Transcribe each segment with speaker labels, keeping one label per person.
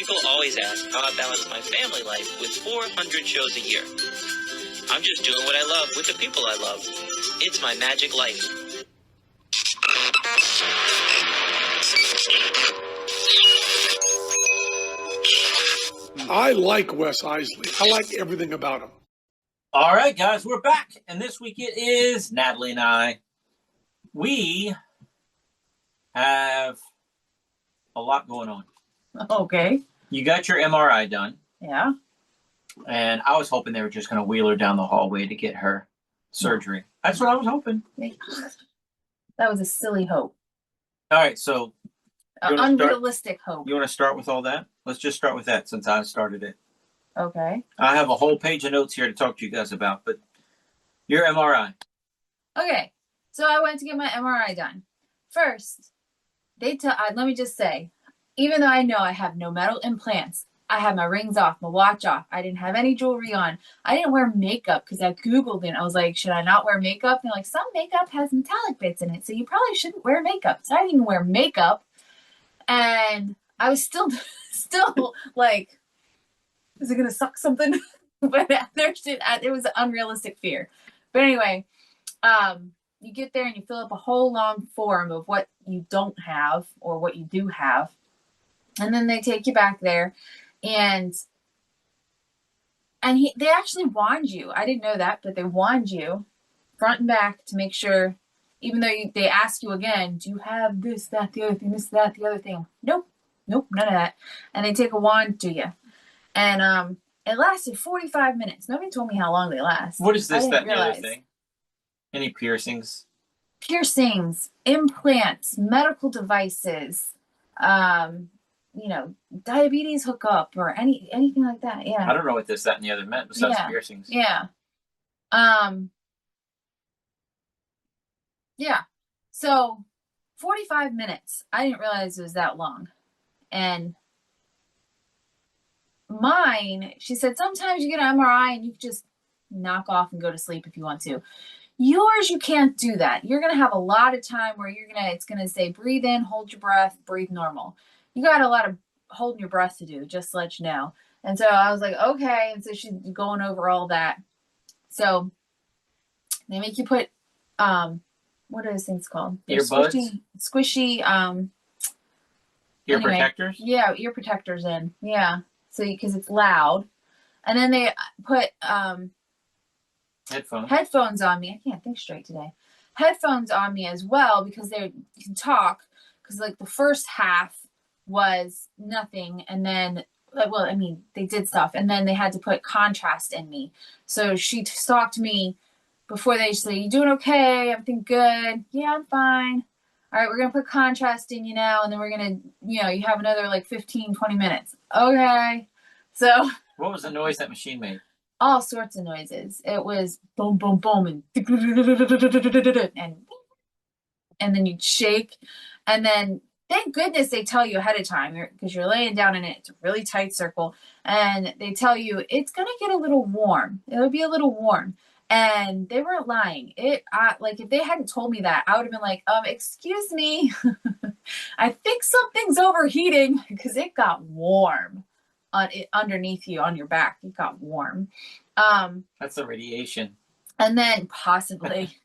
Speaker 1: People always ask how I balance my family life with 400 shows a year. I'm just doing what I love with the people I love. It's my magic life.
Speaker 2: I like Wes Iseli. I like everything about him.
Speaker 3: All right, guys, we're back. And this week it is Natalie and I. We have a lot going on.
Speaker 4: Okay.
Speaker 3: You got your MRI done.
Speaker 4: Yeah.
Speaker 3: And I was hoping they were just going to wheel her down the hallway to get her surgery. That's what I was hoping.
Speaker 4: That was a silly hope.
Speaker 3: All right, so
Speaker 4: unrealistic hope.
Speaker 3: You want to start with all that? Let's just start with that since I started it.
Speaker 4: Okay.
Speaker 3: I have a whole page of notes here to talk to you guys about, but your MRI.
Speaker 4: Okay. So I went to get my MRI done. First, let me just say, even though I know I have no metal implants, I had my rings off, my watch off. I didn't have any jewelry on. I didn't wear makeup because I Googled it. And I was like, should I not wear makeup? And they're like, some makeup has metallic bits in it, so you probably shouldn't wear makeup. So I didn't even wear makeup. And I was still like, is it going to suck something? But it was an unrealistic fear. But anyway, you get there and you fill up a whole long form of what you don't have or what you do have. And then they take you back there. And they actually wand you. I didn't know that, but they wand you front and back to make sure, even though they ask you again, do you have this, that, the other thing, this, that, the other thing? Nope, none of that. And they take a wand to you. And it lasted 45 minutes. Nobody told me how long they last.
Speaker 3: What is this, that, and the other thing? Any piercings?
Speaker 4: Piercings, implants, medical devices, diabetes hookup or anything like that. Yeah.
Speaker 3: I don't know what this, that, and the other meant besides piercings.
Speaker 4: Yeah. Yeah. So 45 minutes. I didn't realize it was that long. And mine, she said, sometimes you get an MRI and you can just knock off and go to sleep if you want to. Yours, you can't do that. You're going to have a lot of time where it's going to say, breathe in, hold your breath, breathe normal. You got a lot of holding your breath to do, just to let you know. And so I was like, okay. And so she's going over all that. So they make you put, what are those things called?
Speaker 3: Earbuds?
Speaker 4: Squishy,
Speaker 3: ear protectors?
Speaker 4: Yeah, ear protectors in. Yeah. So, because it's loud. And then they put, headphones on me. I can't think straight today. Headphones on me as well because you can talk. Because like the first half was nothing, and then they did stuff, and then they had to put contrast in me. So she talked to me before they say, "You doing okay? Everything good? Yeah, I'm fine. All right, we're gonna put contrast in you now, and then we're gonna, you have another like 15, 20 minutes. Okay." So
Speaker 3: what was the noise that machine made?
Speaker 4: All sorts of noises. It was boom, boom, boom, and then you'd shake, and then thank goodness they tell you ahead of time because you're laying down in it. It's a really tight circle, and they tell you it's gonna get a little warm. It'll be a little warm, and they weren't lying. Like if they hadn't told me that, I would have been like, excuse me, I think something's overheating because it got warm. Underneath you on your back, it got warm.
Speaker 3: That's the radiation.
Speaker 4: And then possibly,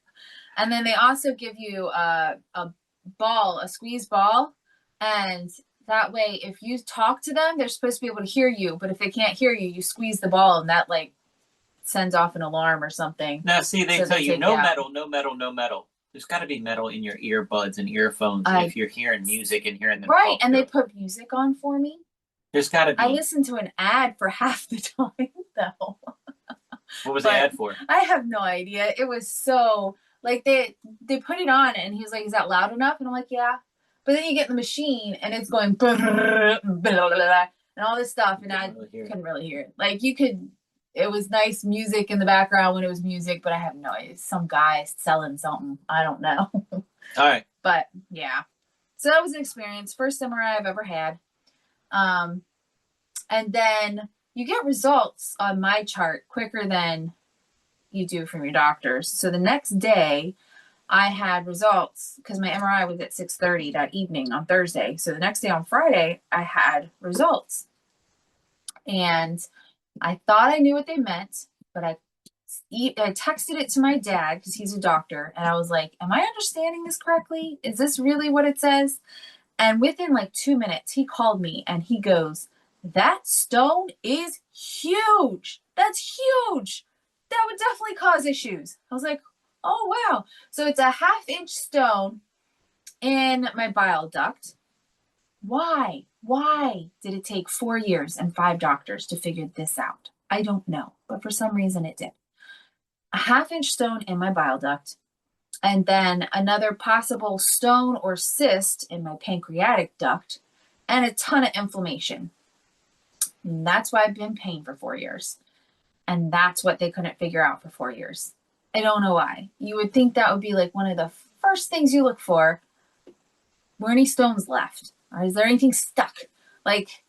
Speaker 4: and then they also give you a squeeze ball, and that way, if you talk to them, they're supposed to be able to hear you. But if they can't hear you, you squeeze the ball, and that like sends off an alarm or something.
Speaker 3: Now, see, they tell you no metal, no metal, no metal. There's got to be metal in your earbuds and earphones if you're hearing music and hearing them.
Speaker 4: Right, and they put music on for me.
Speaker 3: There's got to be.
Speaker 4: I listened to an ad for half the time, though.
Speaker 3: What was the ad for?
Speaker 4: I have no idea. It was so, like, they put it on, and he was like, is that loud enough? And I'm like, yeah. But then you get in the machine, and it's going, blah, blah, blah, blah, and all this stuff, and I couldn't really hear it. Like, it was nice music in the background when it was music, but I have no idea. Some guy selling something. I don't know.
Speaker 3: All right.
Speaker 4: But, yeah. So that was an experience. First MRI I've ever had. And then you get results on my chart quicker than you do from your doctors. So the next day I had results because my MRI was at 6:30 that evening on Thursday. So the next day on Friday I had results. And I thought I knew what they meant, but I texted it to my dad because he's a doctor. And I was like, am I understanding this correctly? Is this really what it says? And within like 2 minutes, he called me and he goes, that stone is huge. That's huge. That would definitely cause issues. I was like, oh, wow. So it's a 1/2-inch stone in my bile duct. Why? Why did it take 4 years and 5 doctors to figure this out? I don't know, but for some reason it did. A 1/2-inch stone in my bile duct, and then another possible stone or cyst in my pancreatic duct, and a ton of inflammation. And that's why I've been in pain for 4 years. And that's what they couldn't figure out for 4 years. I don't know why. You would think that would be like one of the first things you look for. Were any stones left? Or is there anything stuck? Like,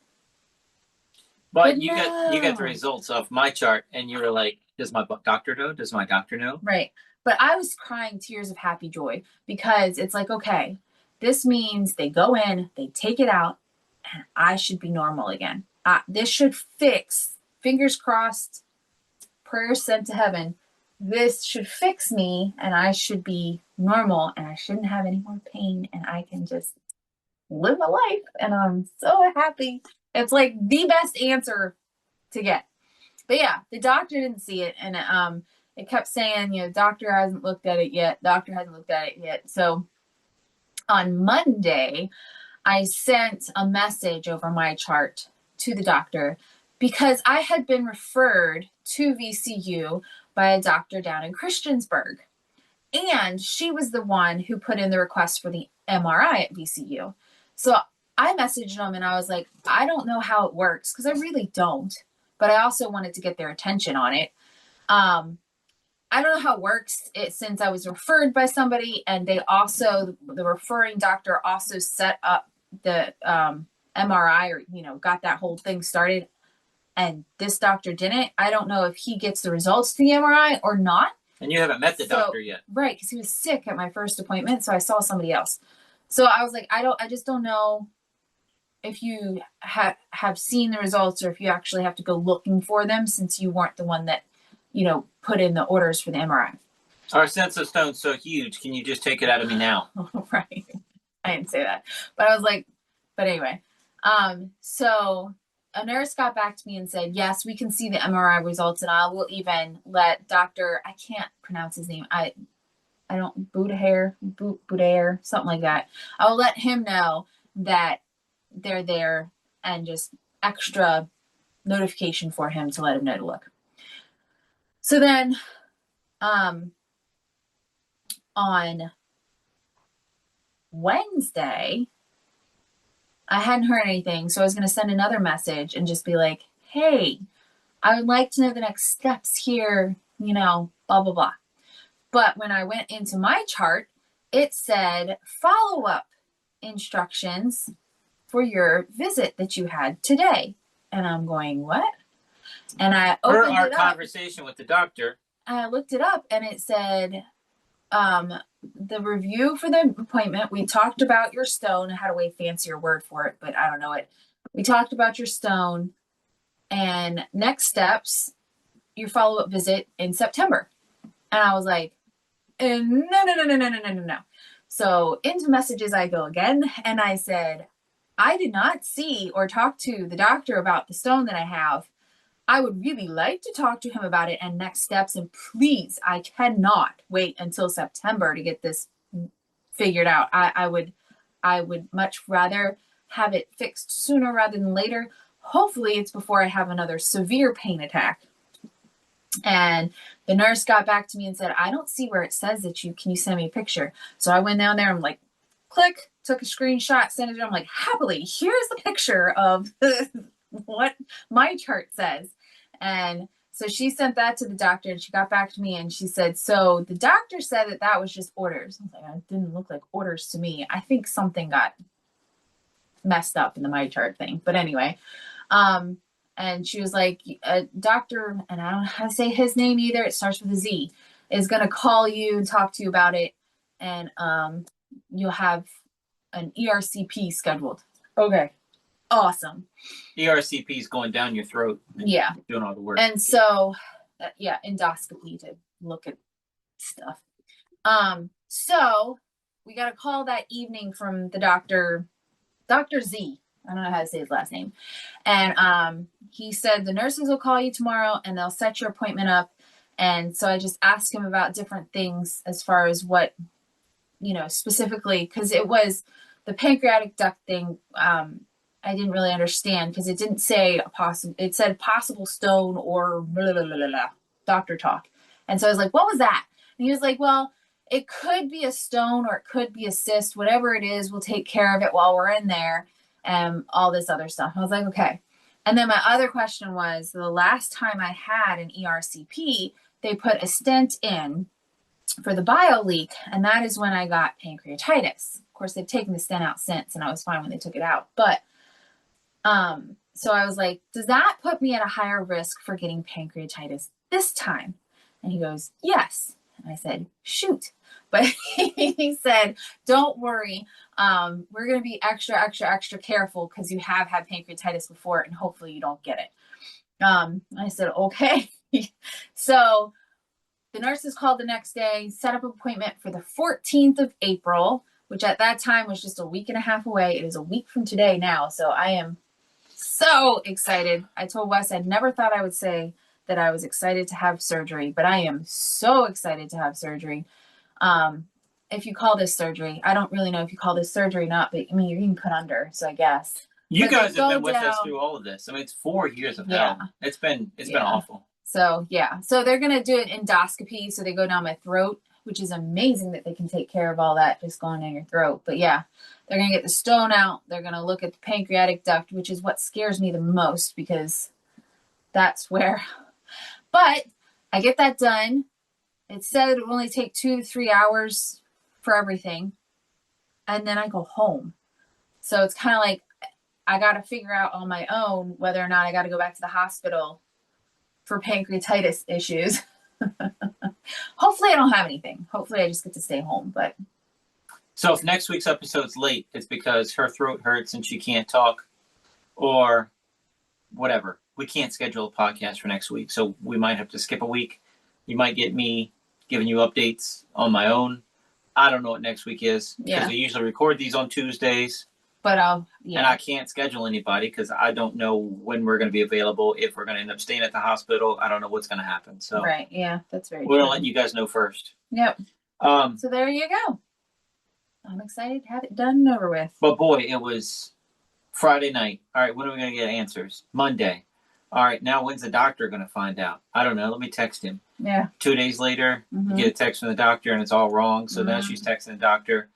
Speaker 3: But you got the results of my chart, and you were like, does my doctor know? Does my doctor know?
Speaker 4: Right. But I was crying tears of happy joy because it's like, okay, this means they go in, they take it out, and I should be normal again. This should fix, fingers crossed, prayers sent to heaven. This should fix me, and I should be normal, and I shouldn't have any more pain, and I can just live my life. And I'm so happy. It's like the best answer to get. But yeah, the doctor didn't see it, and it kept saying, doctor hasn't looked at it yet. Doctor hasn't looked at it yet. So on Monday, I sent a message over my chart to the doctor because I had been referred to VCU by a doctor down in Christiansburg. And she was the one who put in the request for the MRI at VCU. So I messaged them and I was like, I don't know how it works because I really don't. But I also wanted to get their attention on it. I don't know how it works since I was referred by somebody, and they also, the referring doctor also set up the MRI or, got that whole thing started, and this doctor didn't. I don't know if he gets the results to the MRI or not.
Speaker 3: And you haven't met the doctor yet.
Speaker 4: Right, because he was sick at my first appointment, so I saw somebody else. So I was like, I just don't know if you have seen the results or if you actually have to go looking for them since you weren't the one that, put in the orders for the MRI.
Speaker 3: Our sense of stone's so huge. Can you just take it out of me now?
Speaker 4: Right. I didn't say that. But I was like, but anyway. So a nurse got back to me and said, yes, we can see the MRI results, and I will even let Dr. I can't pronounce his name. I don't, Boudair, something like that. I will let him know that they're there and just extra notification for him to let him know to look. So then, on Wednesday, I hadn't heard anything, so I was going to send another message and just be like, hey, I would like to know the next steps here, blah, blah, blah. But when I went into my chart, it said follow-up instructions for your visit that you had today. And I'm going, what? And I opened
Speaker 3: our
Speaker 4: it up.
Speaker 3: Conversation with the doctor.
Speaker 4: I looked it up and it said, the review for the appointment, we talked about your stone. I had a way fancier word for it, but I don't know it. We talked about your stone and next steps, your follow-up visit in September. And I was like, no. So into messages I go again. And I said, I did not see or talk to the doctor about the stone that I have. I would really like to talk to him about it and next steps. And please, I cannot wait until September to get this figured out. I would much rather have it fixed sooner rather than later. Hopefully it's before I have another severe pain attack. And the nurse got back to me and said, I don't see where it says that can you send me a picture? So I went down there, I'm like, click, took a screenshot, sent it to her. I'm like, happily, here's the picture of what my chart says. And so she sent that to the doctor and she got back to me and she said, so the doctor said that was just orders. I was like, it didn't look like orders to me. I think something got messed up in the my chart thing. But anyway, and she was like, doctor, and I don't know how to say his name either. It starts with a Z, is going to call you and talk to you about it. And you'll have an ERCP scheduled. Okay. awesome.
Speaker 3: ERCP is going down your throat.
Speaker 4: Yeah.
Speaker 3: Doing all the work.
Speaker 4: And so, endoscopy to look at stuff. So we got a call that evening from the Dr. Z. I don't know how to say his last name. And he said the nurses will call you tomorrow and they'll set your appointment up. And so I just asked him about different things as far as what, specifically, because it was the pancreatic duct thing. I didn't really understand because it didn't say it said possible stone or blah, blah, blah, blah, blah, doctor talk. And so I was like, what was that? And he was like, well, it could be a stone or it could be a cyst, whatever it is, we'll take care of it while we're in there and all this other stuff. I was like, okay. And then my other question was the last time I had an ERCP, they put a stent in for the bile leak. And that is when I got pancreatitis. Of course, they've taken the stent out since and I was fine when they took it out. But so I was like, does that put me at a higher risk for getting pancreatitis this time? And he goes, yes. And I said, shoot. But he said, don't worry. We're going to be extra, extra, extra careful because you have had pancreatitis before and hopefully you don't get it. I said, okay. So the nurses called the next day, set up an appointment for the 14th of April, which at that time was just a week and a half away. It is a week from today now. So I am so excited. I told Wes I never thought I would say that I was excited to have surgery, but I am so excited to have surgery. If you call this surgery, I don't really know if you call this surgery or not, but I mean, you're being put under, so I guess.
Speaker 3: You guys have been with us through all of this. I mean, it's 4 years of hell. It's been awful.
Speaker 4: So they're going to do an endoscopy. So they go down my throat, which is amazing that they can take care of all that just going down your throat. But yeah, they're going to get the stone out. They're going to look at the pancreatic duct, which is what scares me the most because that's where, but I get that done. It said it would only take 2 to 3 hours for everything. And then I go home. So it's kind of like, I got to figure out on my own whether or not I got to go back to the hospital for pancreatitis issues. Hopefully I don't have anything. Hopefully I just get to stay home. But
Speaker 3: so if next week's episode's late, it's because her throat hurts and she can't talk or whatever. We can't schedule a podcast for next week. So we might have to skip a week. You might get me giving you updates on my own. I don't know what next week is because we usually record these on Tuesdays.
Speaker 4: But
Speaker 3: and I can't schedule anybody because I don't know when we're going to be available. If we're going to end up staying at the hospital, I don't know what's going to happen. So
Speaker 4: right, yeah, that's very.
Speaker 3: We're going to let you guys know first.
Speaker 4: Yep. So there you go. I'm excited to have it done and over with.
Speaker 3: But boy, it was Friday night. All right, when are we going to get answers? Monday. All right, now when's the doctor going to find out? I don't know. Let me text him.
Speaker 4: Yeah.
Speaker 3: 2 days later, you get a text from the doctor and it's all wrong. So now she's texting the doctor.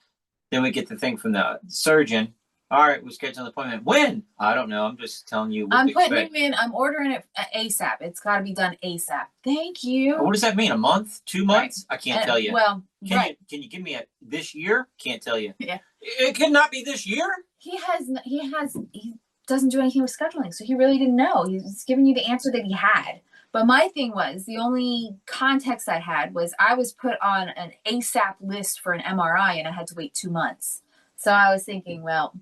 Speaker 3: Then we get the thing from the surgeon. All right, we're scheduling an appointment. When? I don't know. I'm just telling you what
Speaker 4: I'm
Speaker 3: to
Speaker 4: putting
Speaker 3: expect.
Speaker 4: him in. I'm ordering it ASAP. It's got to be done ASAP. Thank you.
Speaker 3: What does that mean? A month? 2 months? Right. I can't tell you.
Speaker 4: Well,
Speaker 3: can you give me a this year? Can't tell you.
Speaker 4: Yeah.
Speaker 3: It could not be this year.
Speaker 4: He doesn't do anything with scheduling, so he really didn't know. He's giving you the answer that he had. But my thing was, the only context I had was I was put on an ASAP list for an MRI and I had to wait 2 months. So I was thinking, well,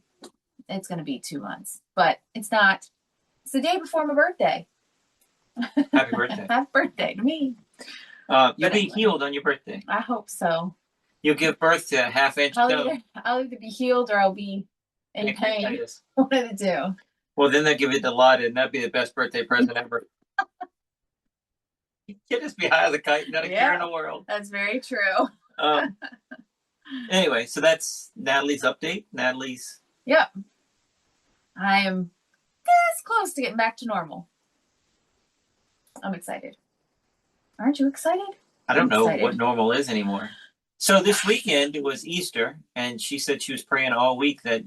Speaker 4: it's going to be 2 months, but it's not. It's the day before my birthday.
Speaker 3: Happy birthday.
Speaker 4: Happy birthday to me.
Speaker 3: You'll be healed on your birthday.
Speaker 4: I hope so.
Speaker 3: You'll give birth to a half-inch toe.
Speaker 4: I'll either be healed or I'll be in pain. One of the two.
Speaker 3: Well, then they'll give you the lot and that'd be the best birthday present ever. You can just be high as a kite, not a care in the world.
Speaker 4: That's very true.
Speaker 3: Anyway, so that's Natalie's update.
Speaker 4: Yep. I am this close to getting back to normal. I'm excited. Aren't you excited?
Speaker 3: I don't know what normal is anymore. So this weekend it was Easter, and she said she was praying all week that,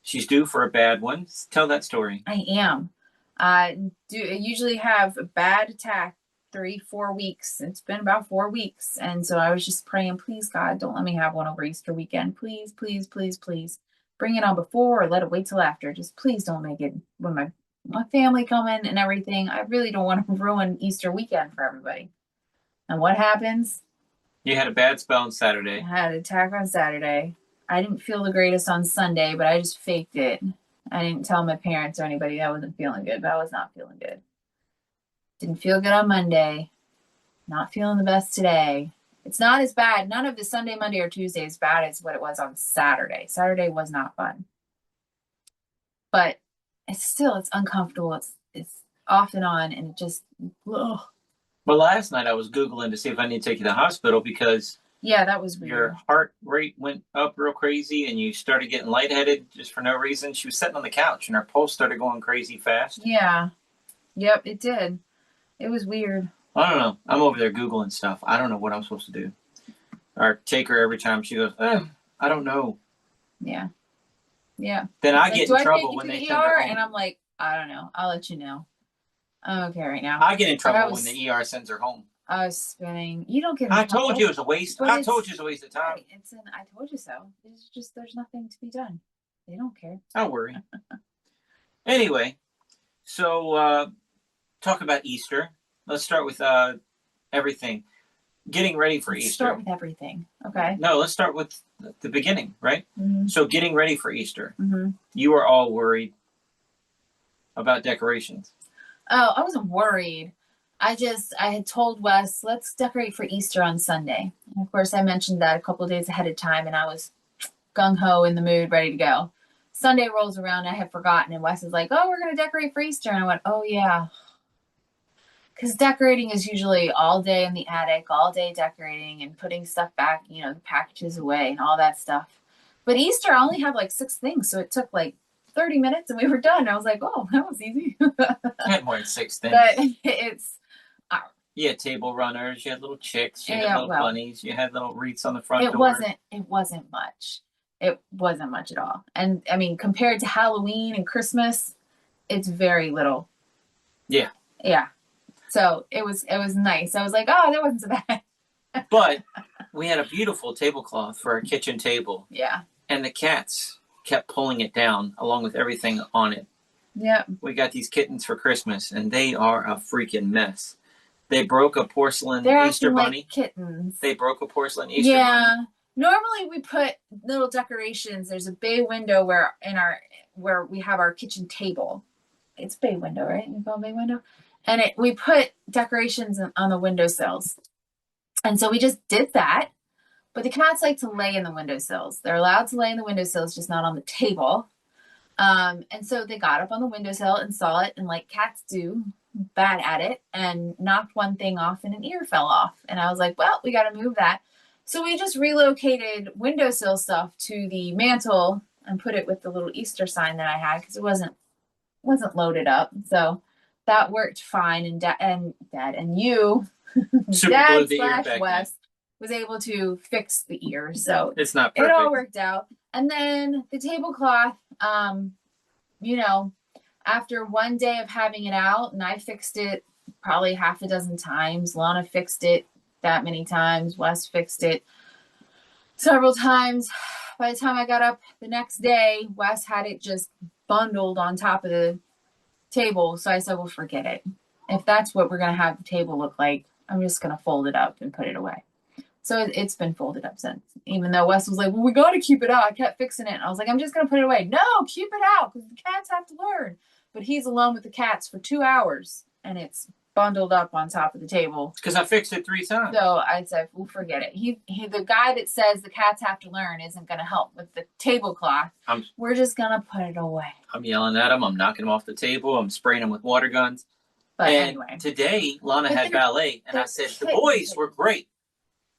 Speaker 3: she's due for a bad one. Tell that story.
Speaker 4: I am. I usually have a bad attack 3-4 weeks. It's been about 4 weeks. And so I was just praying, please, God, don't let me have one over Easter weekend. Please, please, please, please. Bring it on before or let it wait till after. Just please don't make it when my family coming and everything. I really don't want to ruin Easter weekend for everybody. And what happens?
Speaker 3: You had a bad spell on Saturday.
Speaker 4: I had an attack on Saturday. I didn't feel the greatest on Sunday, but I just faked it. I didn't tell my parents or anybody I wasn't feeling good, but I was not feeling good. Didn't feel good on Monday. Not feeling the best today. It's not as bad. None of the Sunday, Monday, or Tuesday is bad as what it was on Saturday. Saturday was not fun. But it's uncomfortable. It's off and on, and it just, ugh.
Speaker 3: Well, last night I was Googling to see if I need to take you to the hospital because
Speaker 4: Yeah, that was weird.
Speaker 3: your heart rate went up real crazy and you started getting lightheaded just for no reason. She was sitting on the couch and her pulse started going crazy fast.
Speaker 4: Yeah. Yep, it did. It was weird.
Speaker 3: I don't know. I'm over there Googling stuff. I don't know what I'm supposed to do. Or take her every time she goes, I don't know.
Speaker 4: Yeah. Yeah.
Speaker 3: Then I get in
Speaker 4: Do
Speaker 3: trouble
Speaker 4: I
Speaker 3: when
Speaker 4: take
Speaker 3: they
Speaker 4: you to
Speaker 3: send
Speaker 4: the
Speaker 3: her
Speaker 4: ER?
Speaker 3: home.
Speaker 4: And I'm like, I don't know. I'll let you know. I'm okay right now.
Speaker 3: I get in trouble
Speaker 4: was-
Speaker 3: when the ER sends her home.
Speaker 4: I was spinning. You don't get in
Speaker 3: I told
Speaker 4: trouble.
Speaker 3: you it was a waste.
Speaker 4: But
Speaker 3: I told you it was a waste of time.
Speaker 4: Right. I told you so. It's just, there's nothing to be done. They don't care.
Speaker 3: Don't worry. Anyway, so talk about Easter. Let's start with everything. Getting ready for
Speaker 4: Let's
Speaker 3: Easter.
Speaker 4: start with everything. Okay.
Speaker 3: No, let's start with the beginning, right?
Speaker 4: Mm-hmm.
Speaker 3: So getting ready for Easter.
Speaker 4: Mm-hmm.
Speaker 3: You were all worried about decorations.
Speaker 4: Oh, I wasn't worried. I had told Wes, let's decorate for Easter on Sunday. And of course, I mentioned that a couple of days ahead of time, and I was gung-ho in the mood, ready to go. Sunday rolls around, and I had forgotten, and Wes is like, oh, we're going to decorate for Easter. And I went, oh, yeah. Because decorating is usually all day in the attic, all day decorating and putting stuff back, the packages away and all that stuff. But Easter, I only have like 6 things, so it took like 30 minutes, and we were done. I was like, oh, that was easy.
Speaker 3: I had more than 6 things.
Speaker 4: But it's...
Speaker 3: You had table runners, you had little chicks, you had
Speaker 4: Yeah,
Speaker 3: little
Speaker 4: well,
Speaker 3: bunnies, you had little wreaths on the front door.
Speaker 4: It wasn't much. It wasn't much at all. And I mean, compared to Halloween and Christmas, it's very little.
Speaker 3: Yeah.
Speaker 4: Yeah. So it was nice. I was like, oh, that wasn't so bad.
Speaker 3: But we had a beautiful tablecloth for our kitchen table.
Speaker 4: Yeah.
Speaker 3: And the cats kept pulling it down along with everything on it.
Speaker 4: Yeah.
Speaker 3: We got these kittens for Christmas, and they are a freaking mess. They broke a porcelain
Speaker 4: They're
Speaker 3: Easter
Speaker 4: acting
Speaker 3: bunny.
Speaker 4: like kittens.
Speaker 3: They broke a porcelain Easter bunny.
Speaker 4: Yeah. Normally we put little decorations. There's a bay window where we have our kitchen table. It's bay window, right? You call it bay window? And we put decorations on the windowsills. And so we just did that. But the cats like to lay in the windowsills. They're allowed to lay in the windowsills, just not on the table. And so they got up on the windowsill and saw it, and like cats do, bad at it, and knocked one thing off and an ear fell off. And I was like, well, we got to move that. So we just relocated windowsill stuff to the mantle and put it with the little Easter sign that I had, because it wasn't loaded up. So that worked fine. And Dad and you, Dad / Wes, was able to fix the ear. So
Speaker 3: it's not perfect.
Speaker 4: It all worked out. And then the tablecloth, after one day of having it out, and I fixed it probably half a dozen times. Lana fixed it that many times. Wes fixed it several times. By the time I got up the next day, Wes had it just bundled on top of the table. So I said, well, forget it. If that's what we're going to have the table look like, I'm just going to fold it up and put it away. So it's been folded up since. Even though Wes was like, well, we got to keep it out. I kept fixing it. And I was like, I'm just going to put it away. No, keep it out, because the cats have to learn. But he's alone with the cats for 2 hours, and it's bundled up on top of the table.
Speaker 3: Because I fixed it 3 times.
Speaker 4: So I said, well, forget it. He the guy that says the cats have to learn isn't going to help with the tablecloth. We're just going to put it away.
Speaker 3: I'm yelling at him. I'm knocking him off the table. I'm spraying him with water guns.
Speaker 4: But
Speaker 3: and
Speaker 4: anyway.
Speaker 3: Today, Lana had ballet, and I said, the boys were great.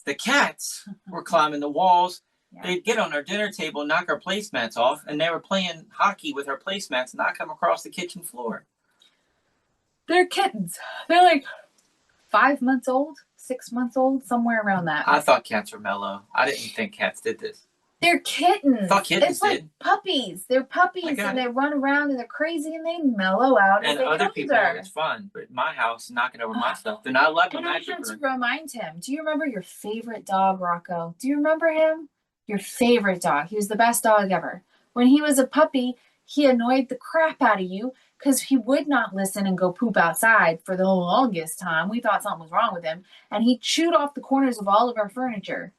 Speaker 3: The cats were climbing the walls. Yeah. They'd get on our dinner table and knock our placemats off, and they were playing hockey with our placemats, knock them across the kitchen floor.
Speaker 4: They're kittens. They're like 5 months old, 6 months old, somewhere around that.
Speaker 3: I thought cats were mellow. I didn't think cats did this.
Speaker 4: They're kittens.
Speaker 3: I thought kittens
Speaker 4: it's like puppies. They're puppies, and they run around, and they're crazy, and they mellow out.
Speaker 3: And other people, it's fun. But in my house, knocking over my stuff, they're not allowed to magic.
Speaker 4: I had to remind him. Do you remember your favorite dog, Rocco? Do you remember him? Your favorite dog. He was the best dog ever. When he was a puppy, he annoyed the crap out of you because he would not listen and go poop outside for the longest time. We thought something was wrong with him. And he chewed off the corners of all of our furniture.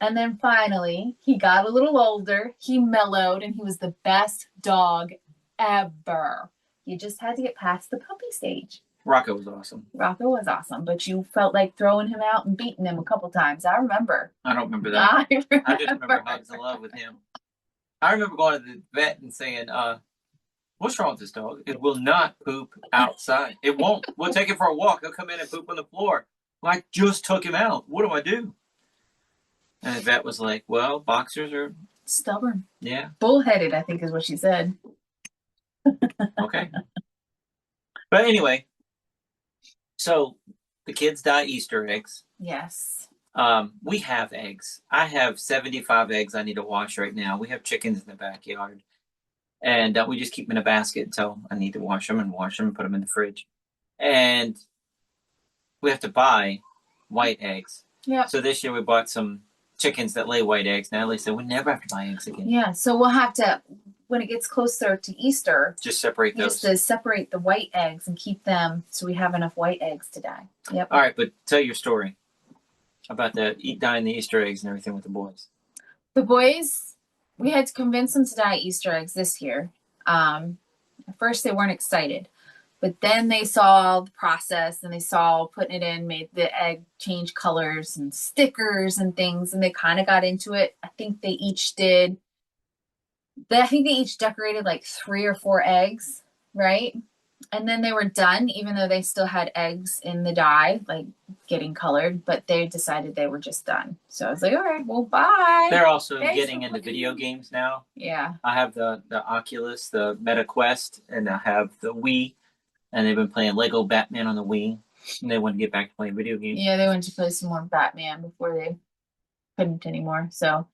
Speaker 4: And then finally, he got a little older. He mellowed, and he was the best dog ever. You just had to get past the puppy stage.
Speaker 3: Rocco was awesome.
Speaker 4: Rocco was awesome, but you felt like throwing him out and beating him a couple times. I remember.
Speaker 3: I don't remember that.
Speaker 4: I
Speaker 3: just remember hugs of love with him. I remember going to the vet and saying, what's wrong with this dog? It will not poop outside. It won't. We'll take it for a walk. He'll come in and poop on the floor. Well, I just took him out. What do I do? And the vet was like, well, boxers are
Speaker 4: stubborn.
Speaker 3: Yeah.
Speaker 4: Bullheaded, I think is what she said.
Speaker 3: Okay. But anyway, so the kids dye Easter eggs.
Speaker 4: Yes.
Speaker 3: We have eggs. I have 75 eggs I need to wash right now. We have chickens in the backyard. And we just keep them in a basket until I need to wash them and put them in the fridge. And we have to buy white eggs.
Speaker 4: Yeah.
Speaker 3: So this year we bought some chickens that lay white eggs. Natalie said we never have to buy eggs again.
Speaker 4: Yeah. So we'll have to, when it gets closer to Easter,
Speaker 3: just separate those.
Speaker 4: Just to separate the white eggs and keep them so we have enough white eggs to dye. Yep.
Speaker 3: All right, but tell your story about dyeing the Easter eggs and everything with the boys.
Speaker 4: The boys, we had to convince them to dye Easter eggs this year. At first they weren't excited, but then they saw the process and they saw putting it in, made the egg change colors and stickers and things, and they kind of got into it. I think they each decorated like 3 or 4 eggs, right? And then they were done, even though they still had eggs in the dye, like getting colored, but they decided they were just done. So I was like, all right, well, bye.
Speaker 3: They're also getting into video games now.
Speaker 4: Yeah.
Speaker 3: I have the Oculus, the Meta Quest, and I have the Wii, and they've been playing Lego Batman on the Wii, and they want to get back to playing video games.
Speaker 4: Yeah, they wanted to play some more Batman before they couldn't anymore. So,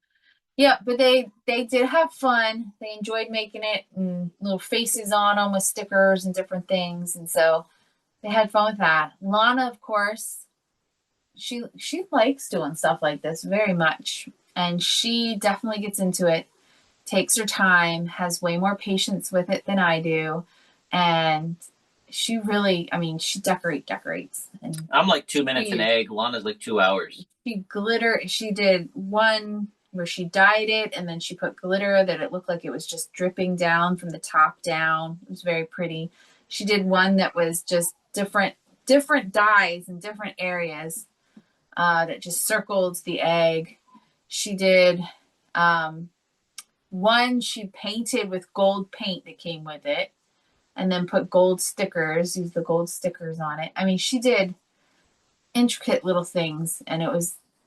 Speaker 4: yeah, but they did have fun. They enjoyed making it and little faces on them with stickers and different things. And so they had fun with that. Lana, of course, she likes doing stuff like this very much. And she definitely gets into it, takes her time, has way more patience with it than I do. And she really, she decorates. And
Speaker 3: I'm like 2 minutes an egg. Lana's like 2 hours.
Speaker 4: She did one where she dyed it and then she put glitter that it looked like it was just dripping down from the top down. It was very pretty. She did one that was just different dyes in different areas that just circled the egg. She did one she painted with gold paint that came with it and then put gold stickers, used the gold stickers on it. She did intricate little things and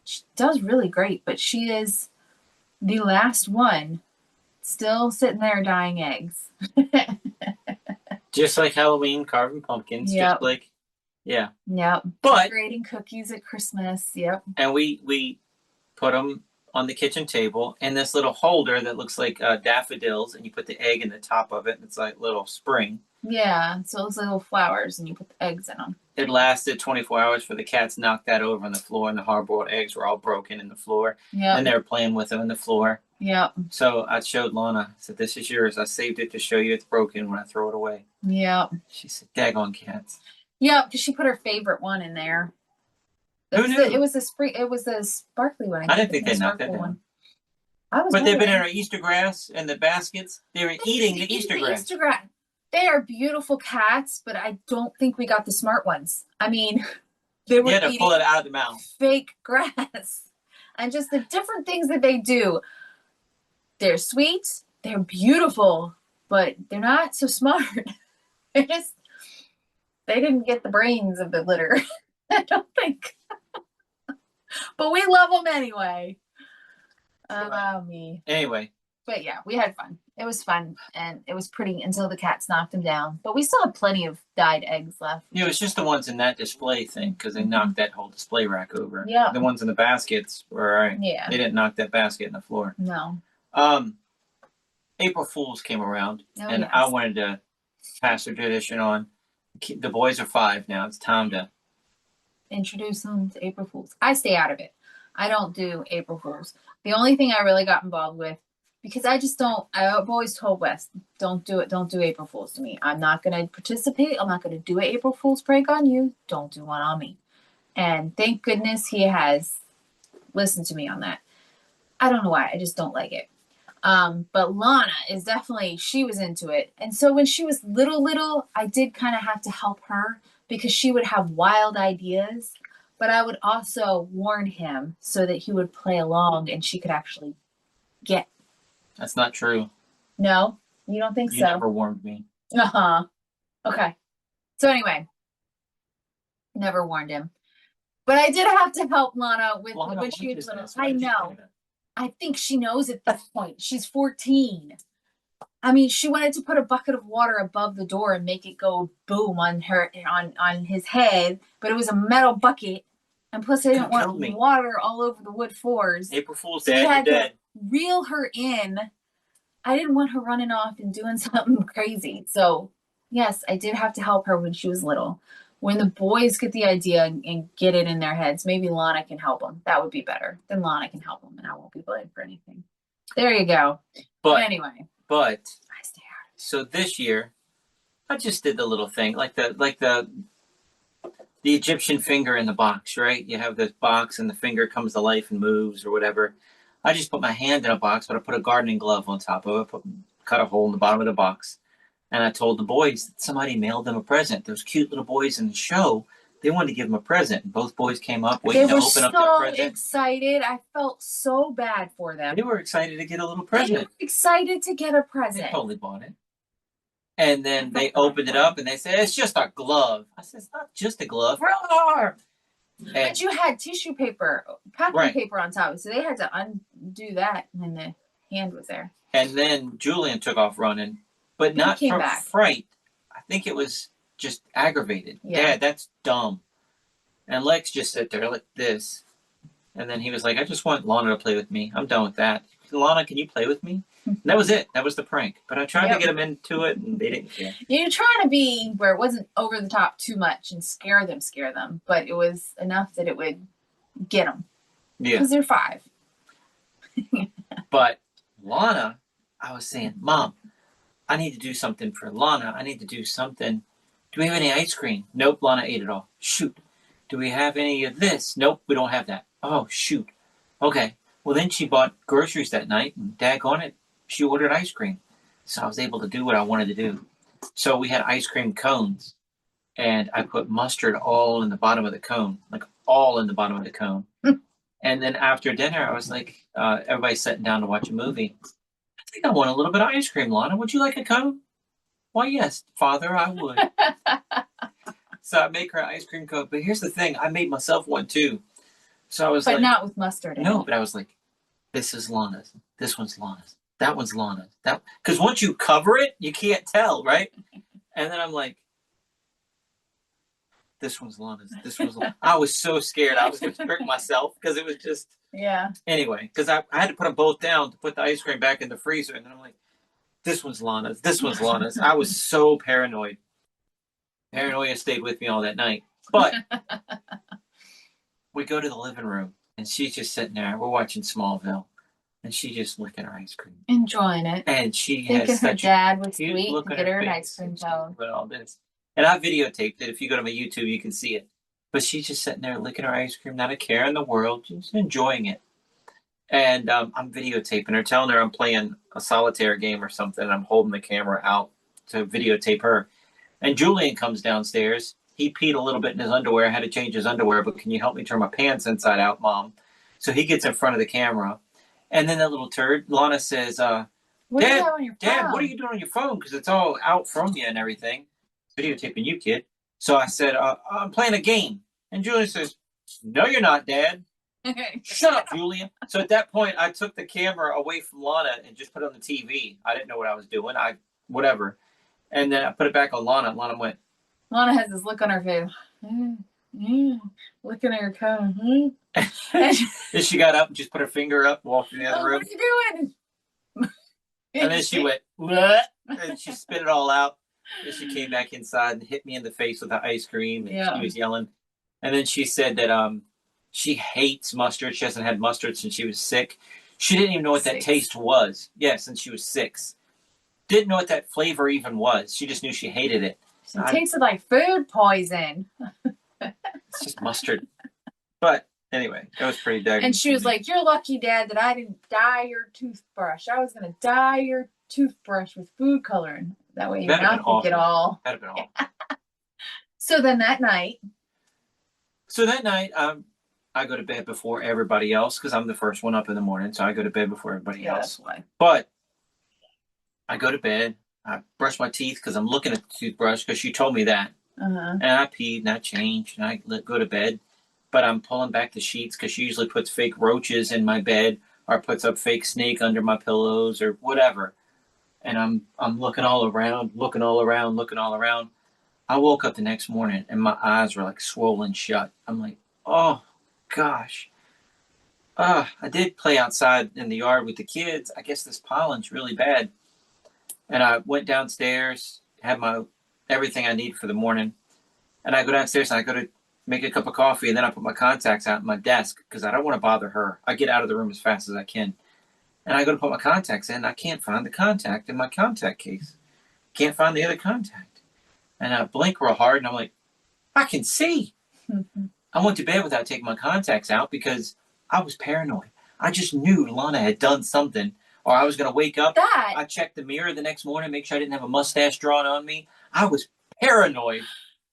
Speaker 4: she does really great, but she is the last one still sitting there dyeing eggs.
Speaker 3: Just like Halloween, carving pumpkins.
Speaker 4: Yep.
Speaker 3: Just like, yeah.
Speaker 4: Yep.
Speaker 3: But
Speaker 4: decorating cookies at Christmas. Yep.
Speaker 3: And we put them on the kitchen table in this little holder that looks like daffodils, and you put the egg in the top of it, and it's like little spring.
Speaker 4: Yeah, so it looks like little flowers, and you put the eggs in them.
Speaker 3: It lasted 24 hours for the cats knocked that over on the floor, and the hard-boiled eggs were all broken in the floor.
Speaker 4: Yeah.
Speaker 3: And they were playing with them on the floor.
Speaker 4: Yep.
Speaker 3: So I showed Lana. I said, this is yours. I saved it to show you it's broken when I throw it away.
Speaker 4: Yep.
Speaker 3: She said, daggone cats.
Speaker 4: Yep, because she put her favorite one in there.
Speaker 3: Who knew?
Speaker 4: It was a sparkly one.
Speaker 3: I didn't think they knocked that down. But they've been in our Easter grass and the baskets. They were eating the Easter grass.
Speaker 4: They are beautiful cats, but I don't think we got the smart ones. They were
Speaker 3: You had to pull it out of the mouth.
Speaker 4: Fake grass. And just the different things that they do. They're sweet, they're beautiful, but they're not so smart. They didn't get the brains of the litter. I don't think. But we love them anyway. Allow me.
Speaker 3: Anyway.
Speaker 4: But yeah, we had fun. It was fun, and it was pretty until the cats knocked them down. But we still have plenty of dyed eggs left.
Speaker 3: Yeah, it was just the ones in that display thing, because they knocked that whole display rack over.
Speaker 4: Yeah.
Speaker 3: The ones in the baskets were all right.
Speaker 4: Yeah.
Speaker 3: They didn't knock that basket in the floor.
Speaker 4: No.
Speaker 3: April Fools came around, and
Speaker 4: yes.
Speaker 3: I wanted to pass the tradition on. The boys are 5 now. It's time to
Speaker 4: introduce them to April Fools. I stay out of it. I don't do April Fools. The only thing I really got involved with, because I've always told Wes, don't do it. Don't do April Fools to me. I'm not going to participate. I'm not going to do an April Fool's prank on you. Don't do one on me. And thank goodness he has listened to me on that. I don't know why. I just don't like it. But Lana is definitely, she was into it. And so when she was little, I did kind of have to help her because she would have wild ideas. But I would also warn him so that he would play along and she could actually get.
Speaker 3: That's not true.
Speaker 4: No, you don't think
Speaker 3: You
Speaker 4: so?
Speaker 3: never warned me.
Speaker 4: Uh-huh. Okay. So anyway, never warned him. But I did have to help Lana with when she was little. I know. I think she knows at this point. She's 14. I mean, she wanted to put a bucket of water above the door and make it go boom on his head, but it was a metal bucket. And plus, I didn't want water all over the wood floors.
Speaker 3: April Fool's
Speaker 4: So
Speaker 3: Day,
Speaker 4: had
Speaker 3: you're dead.
Speaker 4: to reel her in. I didn't want her running off and doing something crazy. So, yes, I did have to help her when she was little. When the boys get the idea and get it in their heads, maybe Lana can help them. That would be better. Then Lana can help them, and I won't be blamed for anything. There you go. But anyway.
Speaker 3: But
Speaker 4: I stay out.
Speaker 3: So this year, I just did the little thing, like the Egyptian finger in the box, right? You have this box, and the finger comes to life and moves or whatever. I just put my hand in a box, but I put a gardening glove on top of it, cut a hole in the bottom of the box. And I told the boys that somebody mailed them a present. Those cute little boys in the show, they wanted to give them a present. And both boys came up waiting to open up their present.
Speaker 4: They were so excited. I felt so bad for them.
Speaker 3: They were excited to get a little present.
Speaker 4: They were excited to get a present.
Speaker 3: They totally bought it. And then they opened it up and they said, it's just a glove. I said, it's not just a glove.
Speaker 4: But you had tissue paper, packing paper on top. So they had to undo that. And then the hand was there.
Speaker 3: And then Julian took off running. But not from fright. I think it was just aggravated. Yeah. Dad, that's dumb. And Lex just sat there like this. And then he was like, I just want Lana to play with me. I'm done with that. Lana, can you play with me? And that was it. That was the prank. But I tried to get them into it, and they didn't care.
Speaker 4: You're trying to be where it wasn't over the top too much and scare them. But it was enough that it would get them. Yeah. Because they're 5.
Speaker 3: But Lana, I was saying, Mom, I need to do something for Lana. I need to do something. Do we have any ice cream? Nope, Lana ate it all. Shoot. Do we have any of this? Nope, we don't have that. Oh, shoot. Okay. Well, then she bought groceries that night, and daggone it, she ordered ice cream. So I was able to do what I wanted to do. So we had ice cream cones, and I put mustard all in the bottom of the cone, like all in the bottom of the cone. And then after dinner, I was like, everybody's sitting down to watch a movie. I think I want a little bit of ice cream, Lana. Would you like a cone? Why, yes, Father, I would. So I make her an ice cream cone. But here's the thing. I made myself one, too. So I was
Speaker 4: but not with mustard in it.
Speaker 3: But I was like, this is Lana's. This one's Lana's. That one's Lana's. Because once you cover it, you can't tell, right? And then I'm like, this one's Lana's. This one's Lana's. I was so scared I was going to trick myself because it was just...
Speaker 4: Yeah.
Speaker 3: Anyway, because I had to put them both down to put the ice cream back in the freezer. And then I'm like, this one's Lana's. This one's Lana's. I was so paranoid. Paranoia stayed with me all that night. But we go to the living room, and she's just sitting there. We're watching Smallville, and she's just licking her ice cream.
Speaker 4: Enjoying it.
Speaker 3: And she
Speaker 4: thinking
Speaker 3: has
Speaker 4: her dad was sweet
Speaker 3: look
Speaker 4: and get her an ice cream cone.
Speaker 3: All this. And I videotaped it. If you go to my YouTube, you can see it. But she's just sitting there licking her ice cream, not a care in the world, just enjoying it. And I'm videotaping her, telling her I'm playing a solitaire game or something, and I'm holding the camera out to videotape her. And Julian comes downstairs. He peed a little bit in his underwear. I had to change his underwear, but can you help me turn my pants inside out, Mom? So he gets in front of the camera. And then that little turd, Lana says, Dad, what are you doing on your phone? Because it's all out from you and everything. Videotaping you, kid. So I said, I'm playing a game. And Julian says, no, you're not, Dad. Shut up, Julian. So at that point, I took the camera away from Lana and just put it on the TV. I didn't know what I was doing. Whatever. And then I put it back on Lana. Lana went.
Speaker 4: Lana has this look on her face. Looking at her cone.
Speaker 3: And she got up and just put her finger up, walked in the other room.
Speaker 4: What are you doing?
Speaker 3: And then she went, what? And she spit it all out. And she came back inside and hit me in the face with the ice cream. And she was yelling. And then she said that she hates mustard. She hasn't had mustard since she was sick. She didn't even know what that taste was. Yeah, since she was 6. Didn't know what that flavor even was. She just knew she hated it.
Speaker 4: It tasted like food poison.
Speaker 3: It's just mustard. But Anyway, it was pretty daggone
Speaker 4: And she was
Speaker 3: funny.
Speaker 4: like, "You're lucky, Dad, that I didn't dye your toothbrush. I was gonna dye your toothbrush with food coloring. That way your
Speaker 3: That'd have
Speaker 4: mouth
Speaker 3: been
Speaker 4: would get
Speaker 3: awful.
Speaker 4: all."
Speaker 3: That'd have been awful.
Speaker 4: So then that night,
Speaker 3: So that night, I go to bed before everybody else because I'm the first one up in the morning. So I go to bed before everybody
Speaker 4: yeah,
Speaker 3: else.
Speaker 4: that's why.
Speaker 3: But I go to bed. I brush my teeth because I'm looking at the toothbrush because she told me that. And I peed and I changed and I go to bed. But I'm pulling back the sheets because she usually puts fake roaches in my bed or puts a fake snake under my pillows or whatever. And I'm looking all around. I woke up the next morning and my eyes were like swollen shut. I'm like, oh gosh. I did play outside in the yard with the kids. I guess this pollen's really bad. And I went downstairs, had my everything I need for the morning. And I go downstairs and I go to make a cup of coffee, and then I put my contacts out at my desk because I don't want to bother her. I get out of the room as fast as I can. And I go to put my contacts in, and I can't find the contact in my contact case. Can't find the other contact. And I blink real hard, and I'm like, I can see. I went to bed without taking my contacts out because I was paranoid. I just knew Lana had done something, or I was going to wake up. I checked the mirror the next morning, make sure I didn't have a mustache drawn on me. I was paranoid.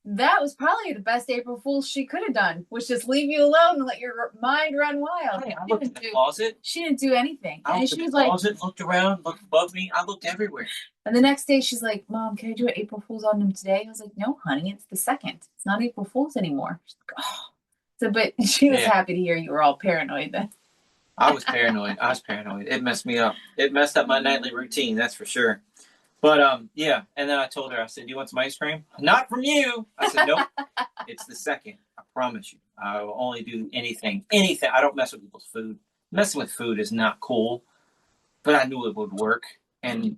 Speaker 4: That was probably the best April Fool's she could have done, was just leave you alone and let your mind run wild.
Speaker 3: I looked in the closet.
Speaker 4: She didn't do anything.
Speaker 3: I
Speaker 4: And
Speaker 3: looked
Speaker 4: she
Speaker 3: in
Speaker 4: was
Speaker 3: the
Speaker 4: like,
Speaker 3: closet, looked around, looked above me. I looked everywhere.
Speaker 4: and the next day she's like, Mom, can I do an April Fool's on him today? I was like, no, honey, it's the 2nd. It's not April Fool's anymore. She's like, oh. So, but she was happy to hear you were all paranoid then.
Speaker 3: I was paranoid. It messed me up. It messed up my nightly routine, that's for sure. But yeah, and then I told her, I said, "Do you want some ice cream?" "Not from you." I said, "Nope, it's the 2nd. I promise you. I will only do anything. I don't mess with people's food. Messing with food is not cool, but I knew it would work. And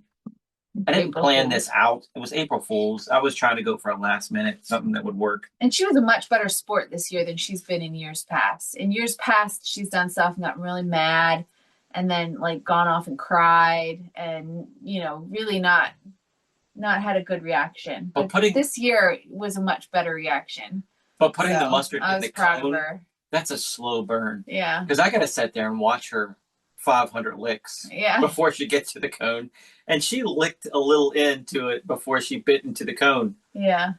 Speaker 3: I didn't plan this out. It was April Fool's. I was trying to go for a last minute, something that would work.
Speaker 4: And she was a much better sport this year than she's been in years past. In years past, she's done stuff and gotten really mad and then like gone off and cried and, you know, really not had a good reaction. But this year was a much better reaction.
Speaker 3: But putting the mustard in the cone,
Speaker 4: that's
Speaker 3: a slow burn.
Speaker 4: Yeah.
Speaker 3: Because I got to sit there and watch her 500 licks before she gets to the cone. And she licked a little into it before she bit into the cone.
Speaker 4: Yeah.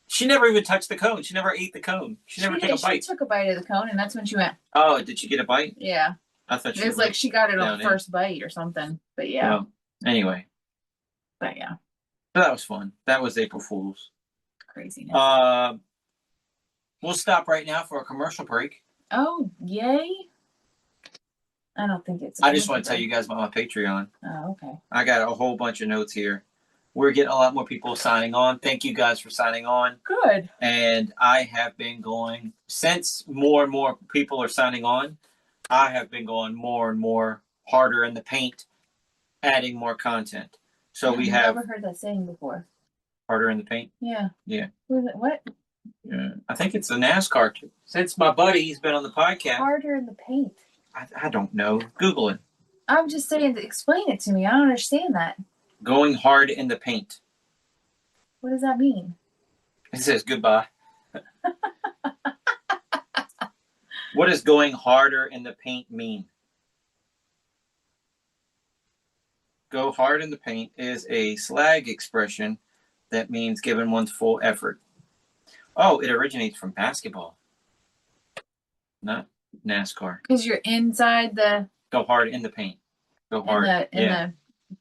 Speaker 3: She never even touched the cone. She never ate the cone. She never took a bite.
Speaker 4: She took a bite of the cone, and that's when she went.
Speaker 3: Oh, did she get a bite?
Speaker 4: Yeah.
Speaker 3: I thought
Speaker 4: it was like she got it on the first bite or something. But yeah.
Speaker 3: Well, anyway.
Speaker 4: But yeah.
Speaker 3: But that was fun. That was April Fool's.
Speaker 4: Craziness.
Speaker 3: We'll stop right now for a commercial break.
Speaker 4: Oh, yay. I don't think it's.
Speaker 3: I just want to tell you guys about my Patreon.
Speaker 4: Oh, okay.
Speaker 3: I got a whole bunch of notes here. We're getting a lot more people signing on. Thank you guys for signing on.
Speaker 4: Good.
Speaker 3: And I have been going, since more and more people are signing on, I have been going more and more harder in the paint, adding more content. So we have.
Speaker 4: I've never heard that saying before.
Speaker 3: Harder in the paint?
Speaker 4: Yeah.
Speaker 3: Yeah.
Speaker 4: What?
Speaker 3: Yeah. I think it's a NASCAR. Since my buddy's been on the podcast.
Speaker 4: Harder in the paint.
Speaker 3: I don't know. Google it.
Speaker 4: I'm just saying, explain it to me. I don't understand that.
Speaker 3: Going hard in the paint.
Speaker 4: What does that mean?
Speaker 3: It says goodbye. What does going harder in the paint mean? Go hard in the paint is a slag expression that means giving one's full effort. Oh, it originates from basketball, not NASCAR.
Speaker 4: Because you're inside the.
Speaker 3: Go hard in the paint. Go hard.
Speaker 4: In the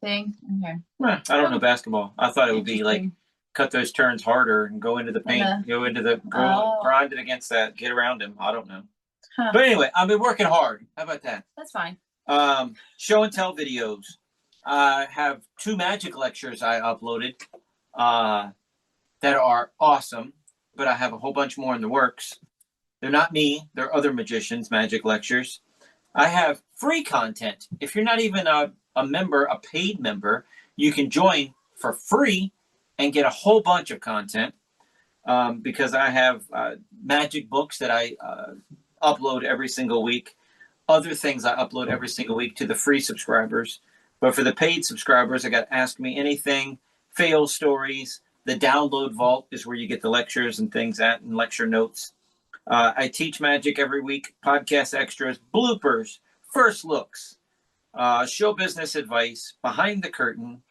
Speaker 4: thing. Okay.
Speaker 3: Well, I don't know basketball. I thought it would be like cut those turns harder and go into the paint. Grind it against that. Get around him. I don't know. Huh. But anyway, I've been working hard. How about that?
Speaker 4: That's fine.
Speaker 3: Show and tell videos. I have 2 magic lectures I uploaded that are awesome, but I have a whole bunch more in the works. They're not me. They're other magicians' magic lectures. I have free content. If you're not even a member, a paid member, you can join for free and get a whole bunch of content because I have magic books that I upload every single week. Other things I upload every single week to the free subscribers. But for the paid subscribers, I got Ask Me Anything, fail stories. The download vault is where you get the lectures and things at and lecture notes. I teach magic every week, podcast extras, bloopers, first looks, show business advice, behind the curtain,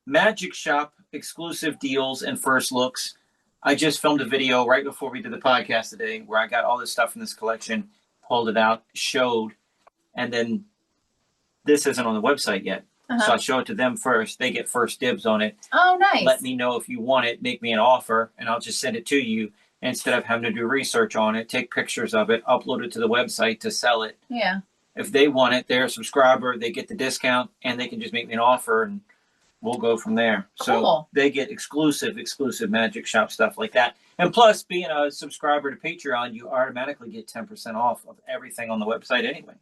Speaker 3: magic shop exclusive deals and first looks. I just filmed a video right before we did the podcast today where I got all this stuff in this collection, pulled it out, showed, and then this isn't on the website yet. So I show it to them first. They get first dibs on it.
Speaker 4: Oh, nice.
Speaker 3: Let me know if you want it. Make me an offer, and I'll just send it to you instead of having to do research on it, take pictures of it, upload it to the website to sell it.
Speaker 4: Yeah.
Speaker 3: If they want it, they're a subscriber. They get the discount, and they can just make me an offer, and we'll go from there.
Speaker 4: Cool.
Speaker 3: So they get exclusive magic shop stuff like that. And plus, being a subscriber to Patreon, you automatically get 10% off of everything on the website anyway.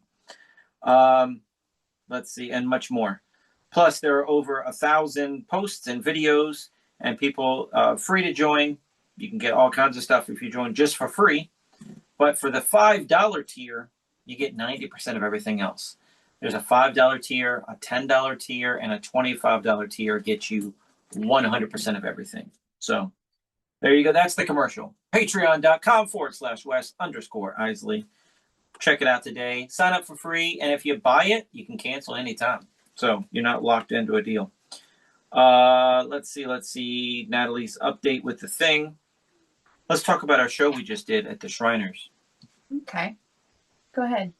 Speaker 3: Let's see, and much more. Plus, there are over 1,000 posts and videos, and people free to join. You can get all kinds of stuff if you join just for free. But for the $5 tier, you get 90% of everything else. There's a $5 tier, a $10 tier, and a $25 tier gets you 100% of everything. So there you go. That's the commercial. Patreon.com/Wes_Iseli. Check it out today. Sign up for free. And if you buy it, you can cancel anytime. So you're not locked into a deal. Let's see. Natalie's update with the thing. Let's talk about our show we just did at the Shriners.
Speaker 4: Okay. Go ahead.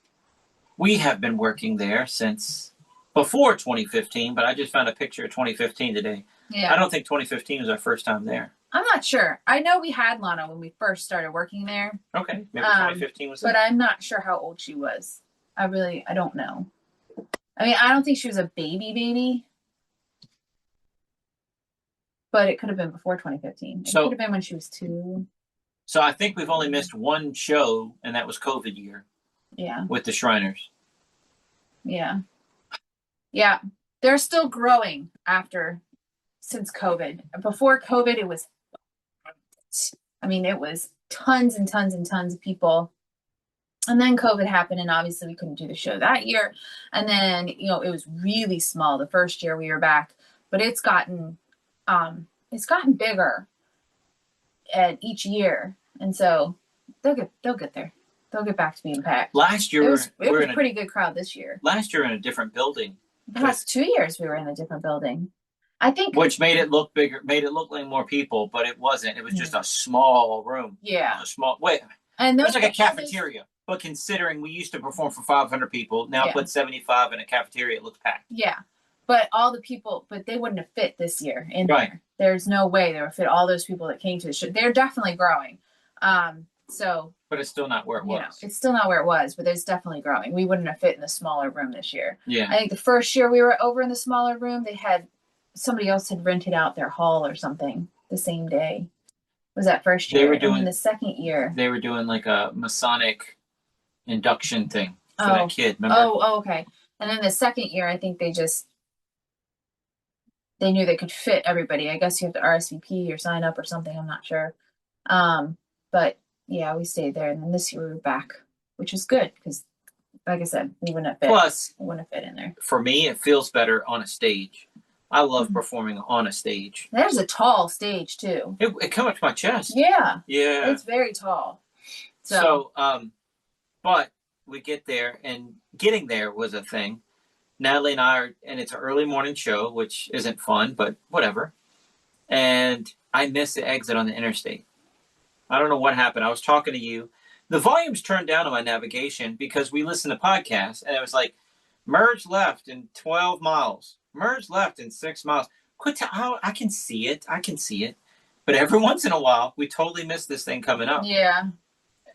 Speaker 3: We have been working there since before 2015, but I just found a picture of 2015 today.
Speaker 4: Yeah.
Speaker 3: I don't think 2015 was our first time there.
Speaker 4: I'm not sure. I know we had Lana when we first started working there.
Speaker 3: Okay. Maybe 2015 was it?
Speaker 4: But I'm not sure how old she was. I don't know. I mean, I don't think she was a baby. But it could have been before 2015. It could have been when she was 2.
Speaker 3: So I think we've only missed one show, and that was COVID year.
Speaker 4: Yeah.
Speaker 3: With the Shriners.
Speaker 4: Yeah. Yeah. They're still growing since COVID. Before COVID, it was tons and tons and tons of people. And then COVID happened, and obviously we couldn't do the show that year. And then, it was really small the first year we were back, but it's gotten bigger at each year. And so they'll get there. They'll get back to being packed.
Speaker 3: Last year,
Speaker 4: it was a pretty good crowd this year.
Speaker 3: Last year in a different building.
Speaker 4: The past 2 years we were in a different building. I think.
Speaker 3: Which made it look bigger, made it look like more people, but it wasn't. It was just a small room.
Speaker 4: Yeah.
Speaker 3: A small,
Speaker 4: and
Speaker 3: it was like a cafeteria. But considering we used to perform for 500 people, now put 75 in a cafeteria, it looks packed.
Speaker 4: Yeah. But all the people, they wouldn't have fit this year in
Speaker 3: right.
Speaker 4: there. There's no way they would fit all those people that came to the show. They're definitely growing. But
Speaker 3: it's still not where it was.
Speaker 4: It's still not where it was, but it's definitely growing. We wouldn't have fit in the smaller room this year.
Speaker 3: Yeah.
Speaker 4: I think the first year we were over in the smaller room, somebody else had rented out their hall or something the same day. Was that first year? And then the second year.
Speaker 3: They were doing like a Masonic induction thing for that kid, remember?
Speaker 4: Oh, okay. And then the second year, I think they knew they could fit everybody. I guess you have to RSVP or sign up or something. I'm not sure. But yeah, we stayed there. And then this year we were back, which is good because, like I said, we wouldn't have fit.
Speaker 3: Plus,
Speaker 4: we wouldn't have fit in there.
Speaker 3: For me, it feels better on a stage. I love performing on a stage.
Speaker 4: There's a tall stage too.
Speaker 3: It came up to my chest.
Speaker 4: Yeah.
Speaker 3: Yeah.
Speaker 4: It's very tall.
Speaker 3: But we get there, and getting there was a thing. Natalie and I and it's an early morning show, which isn't fun, but whatever. And I missed the exit on the interstate. I don't know what happened. I was talking to you. The volume's turned down on my navigation because we listen to podcasts, and it was like, merge left in 12 miles. Merge left in 6 miles. I can see it. But every once in a while, we totally miss this thing coming up.
Speaker 4: Yeah.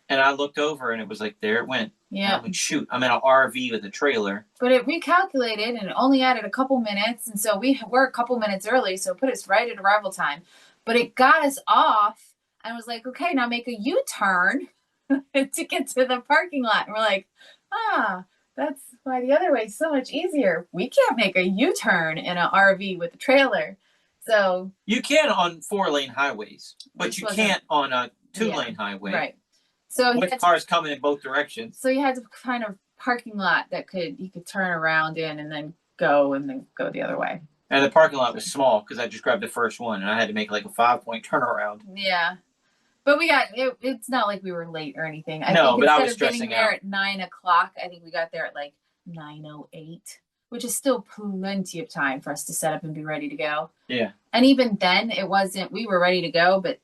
Speaker 3: And I looked over, and it was like, there it went.
Speaker 4: Yeah.
Speaker 3: I'm like, shoot, I'm in an RV with a trailer.
Speaker 4: But it recalculated, and it only added a couple minutes. And so we were a couple minutes early, so it put us right at arrival time. But it got us off, and was like, okay, now make a U-turn to get to the parking lot. And we're like, that's why the other way is so much easier. We can't make a U-turn in an RV with a trailer. So
Speaker 3: you can on 4-lane highways, but you can't on a 2-lane highway.
Speaker 4: Right. So
Speaker 3: with cars coming in both directions.
Speaker 4: So you had to find a parking lot that you could turn around in and then go the other way.
Speaker 3: And the parking lot was small because I just grabbed the first one and I had to make like a 5-point turnaround.
Speaker 4: Yeah. But we got it. It's not like we were late or anything. I
Speaker 3: No,
Speaker 4: think
Speaker 3: but I
Speaker 4: instead
Speaker 3: was
Speaker 4: of getting
Speaker 3: stressing
Speaker 4: there
Speaker 3: out.
Speaker 4: at 9 o'clock, I think we got there at like 9:08, which is still plenty of time for us to set up and be ready to go.
Speaker 3: Yeah.
Speaker 4: And even then, it wasn't. We were ready to go, but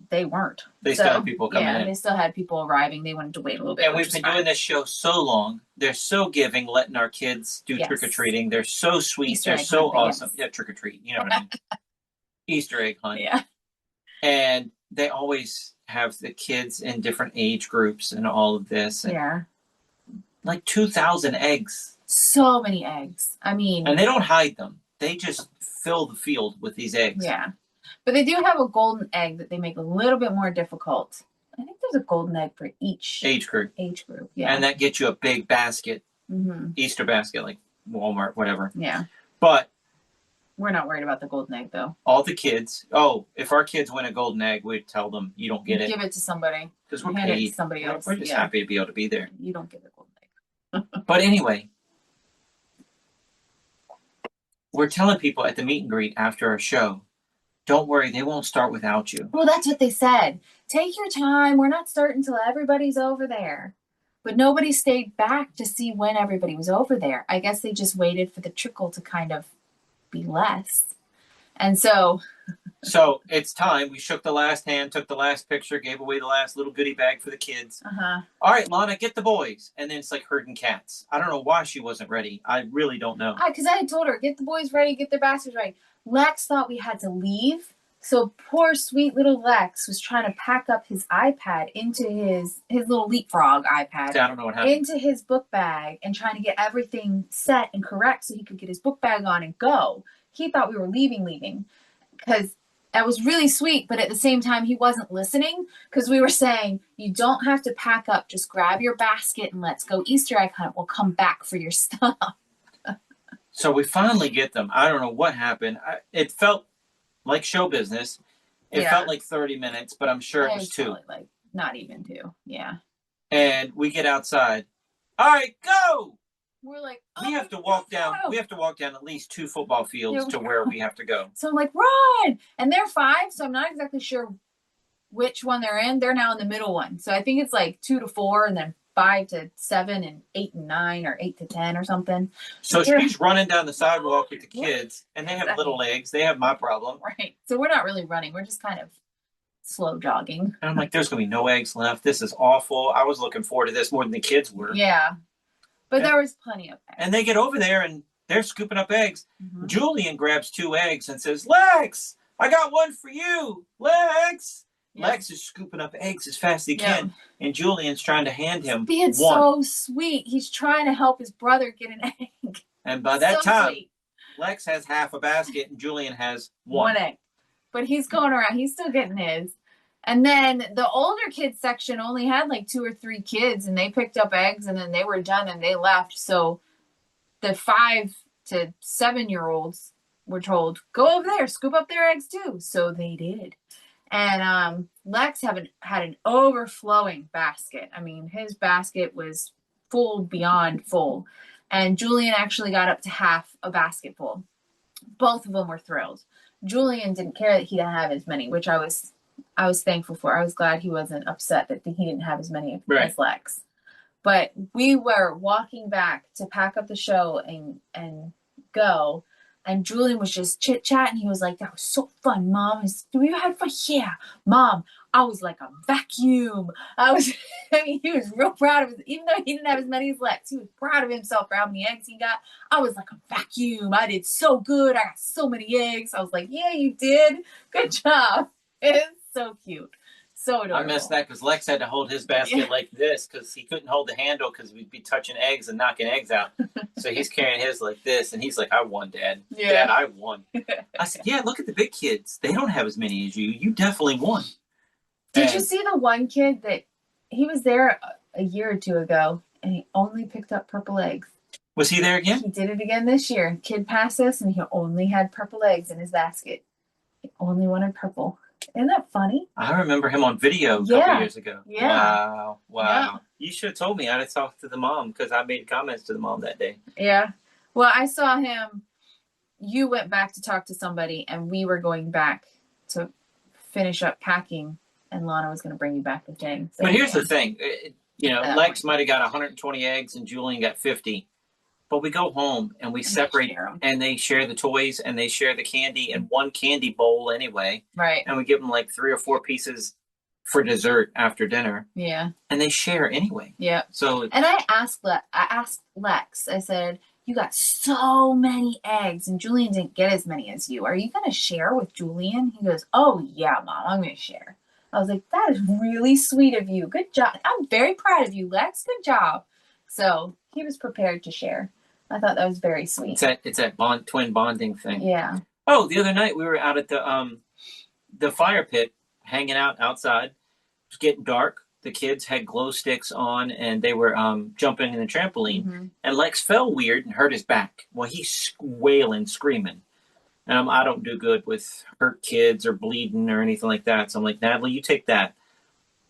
Speaker 4: they weren't.
Speaker 3: They still had people coming in.
Speaker 4: They still had people arriving. They wanted to wait a little bit.
Speaker 3: And we've been doing this show so long. They're so giving, letting our kids do trick or treating. They're so sweet.
Speaker 4: Easter
Speaker 3: They're
Speaker 4: egg
Speaker 3: so
Speaker 4: hunting,
Speaker 3: awesome.
Speaker 4: yes.
Speaker 3: Yeah, trick or treat. You know what I mean? Easter egg hunt.
Speaker 4: Yeah.
Speaker 3: And they always have the kids in different age groups and all of this. And
Speaker 4: Yeah.
Speaker 3: like 2,000 eggs.
Speaker 4: So many eggs. I mean.
Speaker 3: And they don't hide them. They just fill the field with these eggs.
Speaker 4: Yeah. But they do have a golden egg that they make a little bit more difficult. I think there's a golden egg for each
Speaker 3: age group.
Speaker 4: Yeah.
Speaker 3: And that gets you a big basket,
Speaker 4: Mm-hmm.
Speaker 3: Easter basket, like Walmart, whatever.
Speaker 4: Yeah.
Speaker 3: But
Speaker 4: we're not worried about the golden egg, though.
Speaker 3: all the kids, if our kids win a golden egg, we'd tell them, you don't get it.
Speaker 4: Give it to somebody.
Speaker 3: Because we're
Speaker 4: Hand it
Speaker 3: paid.
Speaker 4: to somebody else.
Speaker 3: We're just happy to be able to be there.
Speaker 4: You don't get the golden egg.
Speaker 3: But anyway, we're telling people at the meet and greet after our show, don't worry, they won't start without you.
Speaker 4: Well, that's what they said. Take your time. We're not starting until everybody's over there. But nobody stayed back to see when everybody was over there. I guess they just waited for the trickle to kind of be less. And so...
Speaker 3: So it's time. We shook the last hand, took the last picture, gave away the last little goodie bag for the kids.
Speaker 4: Uh-huh.
Speaker 3: All right, Lana, get the boys. And then it's like herding cats. I don't know why she wasn't ready. I really don't know.
Speaker 4: Because I had told her, get the boys ready, get their baskets ready. Lex thought we had to leave. So poor sweet little Lex was trying to pack up his iPad into his little leapfrog iPad.
Speaker 3: I don't know what happened.
Speaker 4: Into his book bag and trying to get everything set and correct so he could get his book bag on and go. He thought we were leaving. Because that was really sweet, but at the same time, he wasn't listening because we were saying, you don't have to pack up. Just grab your basket and let's go Easter egg hunt. We'll come back for your stuff.
Speaker 3: So we finally get them. I don't know what happened. It felt like show business. It felt like 30 minutes, but I'm sure it was 2.
Speaker 4: Like not even 2. Yeah.
Speaker 3: And we get outside. All right, go!
Speaker 4: We're like,
Speaker 3: We have to walk down. We have to walk down at least 2 football fields to where we have to go.
Speaker 4: So I'm like, run! And they're 5, so I'm not exactly sure which one they're in. They're now in the middle one. So I think it's like 2 to 4 and then 5 to 7 and 8 and 9 or 8 to 10 or something.
Speaker 3: So she's running down the sidewalk with the kids, and they have little legs. They have my problem.
Speaker 4: Right. So we're not really running. We're just kind of slow jogging.
Speaker 3: And I'm like, there's going to be no eggs left. This is awful. I was looking forward to this more than the kids were.
Speaker 4: Yeah. But there was plenty of eggs.
Speaker 3: And they get over there, and they're scooping up eggs.
Speaker 4: Mm-hmm.
Speaker 3: Julian grabs 2 eggs and says, Lex, I got one for you. Lex.
Speaker 4: Yeah.
Speaker 3: Lex is scooping up eggs as fast as he can. And Julian's trying to hand him
Speaker 4: being
Speaker 3: one.
Speaker 4: so sweet. He's trying to help his brother get an egg.
Speaker 3: And by that
Speaker 4: So
Speaker 3: time,
Speaker 4: sweet.
Speaker 3: Lex has half a basket, and Julian has one.
Speaker 4: 1 egg. But he's going around. He's still getting his. And then the older kids section only had like 2 or 3 kids, and they picked up eggs, and then they were done and they left. So the 5 to 7-year-olds were told, go over there, scoop up their eggs too. So they did. And Lex had an overflowing basket. I mean, his basket was full beyond full. And Julian actually got up to half a basket full. Both of them were thrilled. Julian didn't care that he didn't have as many, which I was thankful for. I was glad he wasn't upset that he didn't have as many as Lex. But we were walking back to pack up the show and go. And Julian was just chit-chatting. He was like, that was so fun, Mom. We had fun. Yeah, Mom, I was like a vacuum. He was real proud of it. Even though he didn't have as many as Lex, he was proud of himself for how many eggs he got. I was like a vacuum. I did so good. I got so many eggs. I was like, yeah, you did. Good job. It's so cute. So adorable.
Speaker 3: I missed that because Lex had to hold his basket like this because he couldn't hold the handle because we'd be touching eggs and knocking eggs out. So he's carrying his like this, and he's like, I won, Dad.
Speaker 4: Yeah.
Speaker 3: Dad, I won. I said, yeah, look at the big kids. They don't have as many as you. You definitely won.
Speaker 4: Did you see the one kid that he was there a year or 2 ago, and he only picked up purple eggs?
Speaker 3: Was he there again?
Speaker 4: He did it again this year. Kid passed us, and he only had purple eggs in his basket. He only wanted purple. Isn't that funny?
Speaker 3: I remember him on video a couple years ago.
Speaker 4: Yeah.
Speaker 3: Wow.
Speaker 4: Yeah.
Speaker 3: You should have told me. I'd have talked to the mom because I made comments to the mom that day.
Speaker 4: Yeah. Well, I saw him. You went back to talk to somebody, and we were going back to finish up packing and Lana was going to bring you back the thing. So
Speaker 3: But here's
Speaker 4: yeah.
Speaker 3: the thing. Lex might have got 120 eggs and Julian got 50. But we go home and we separate, and they share the toys and they share the candy in one candy bowl anyway.
Speaker 4: Right.
Speaker 3: And we give them like 3 or 4 pieces for dessert after dinner.
Speaker 4: Yeah.
Speaker 3: And they share anyway.
Speaker 4: Yeah.
Speaker 3: So.
Speaker 4: And I asked Lex, I said, you got so many eggs and Julian didn't get as many as you. Are you going to share with Julian? He goes, oh yeah, Mom, I'm going to share. I was like, that is really sweet of you. Good job. I'm very proud of you, Lex. Good job. So he was prepared to share. I thought that was very sweet.
Speaker 3: It's that twin bonding thing.
Speaker 4: Yeah.
Speaker 3: Oh, the other night we were out at the fire pit, hanging out outside. It was getting dark. The kids had glow sticks on, and they were jumping in the trampoline.
Speaker 4: Mm-hmm.
Speaker 3: And Lex fell weird and hurt his back. Well, he's wailing, screaming. And I don't do good with hurt kids or bleeding or anything like that. So I'm like, Natalie, you take that.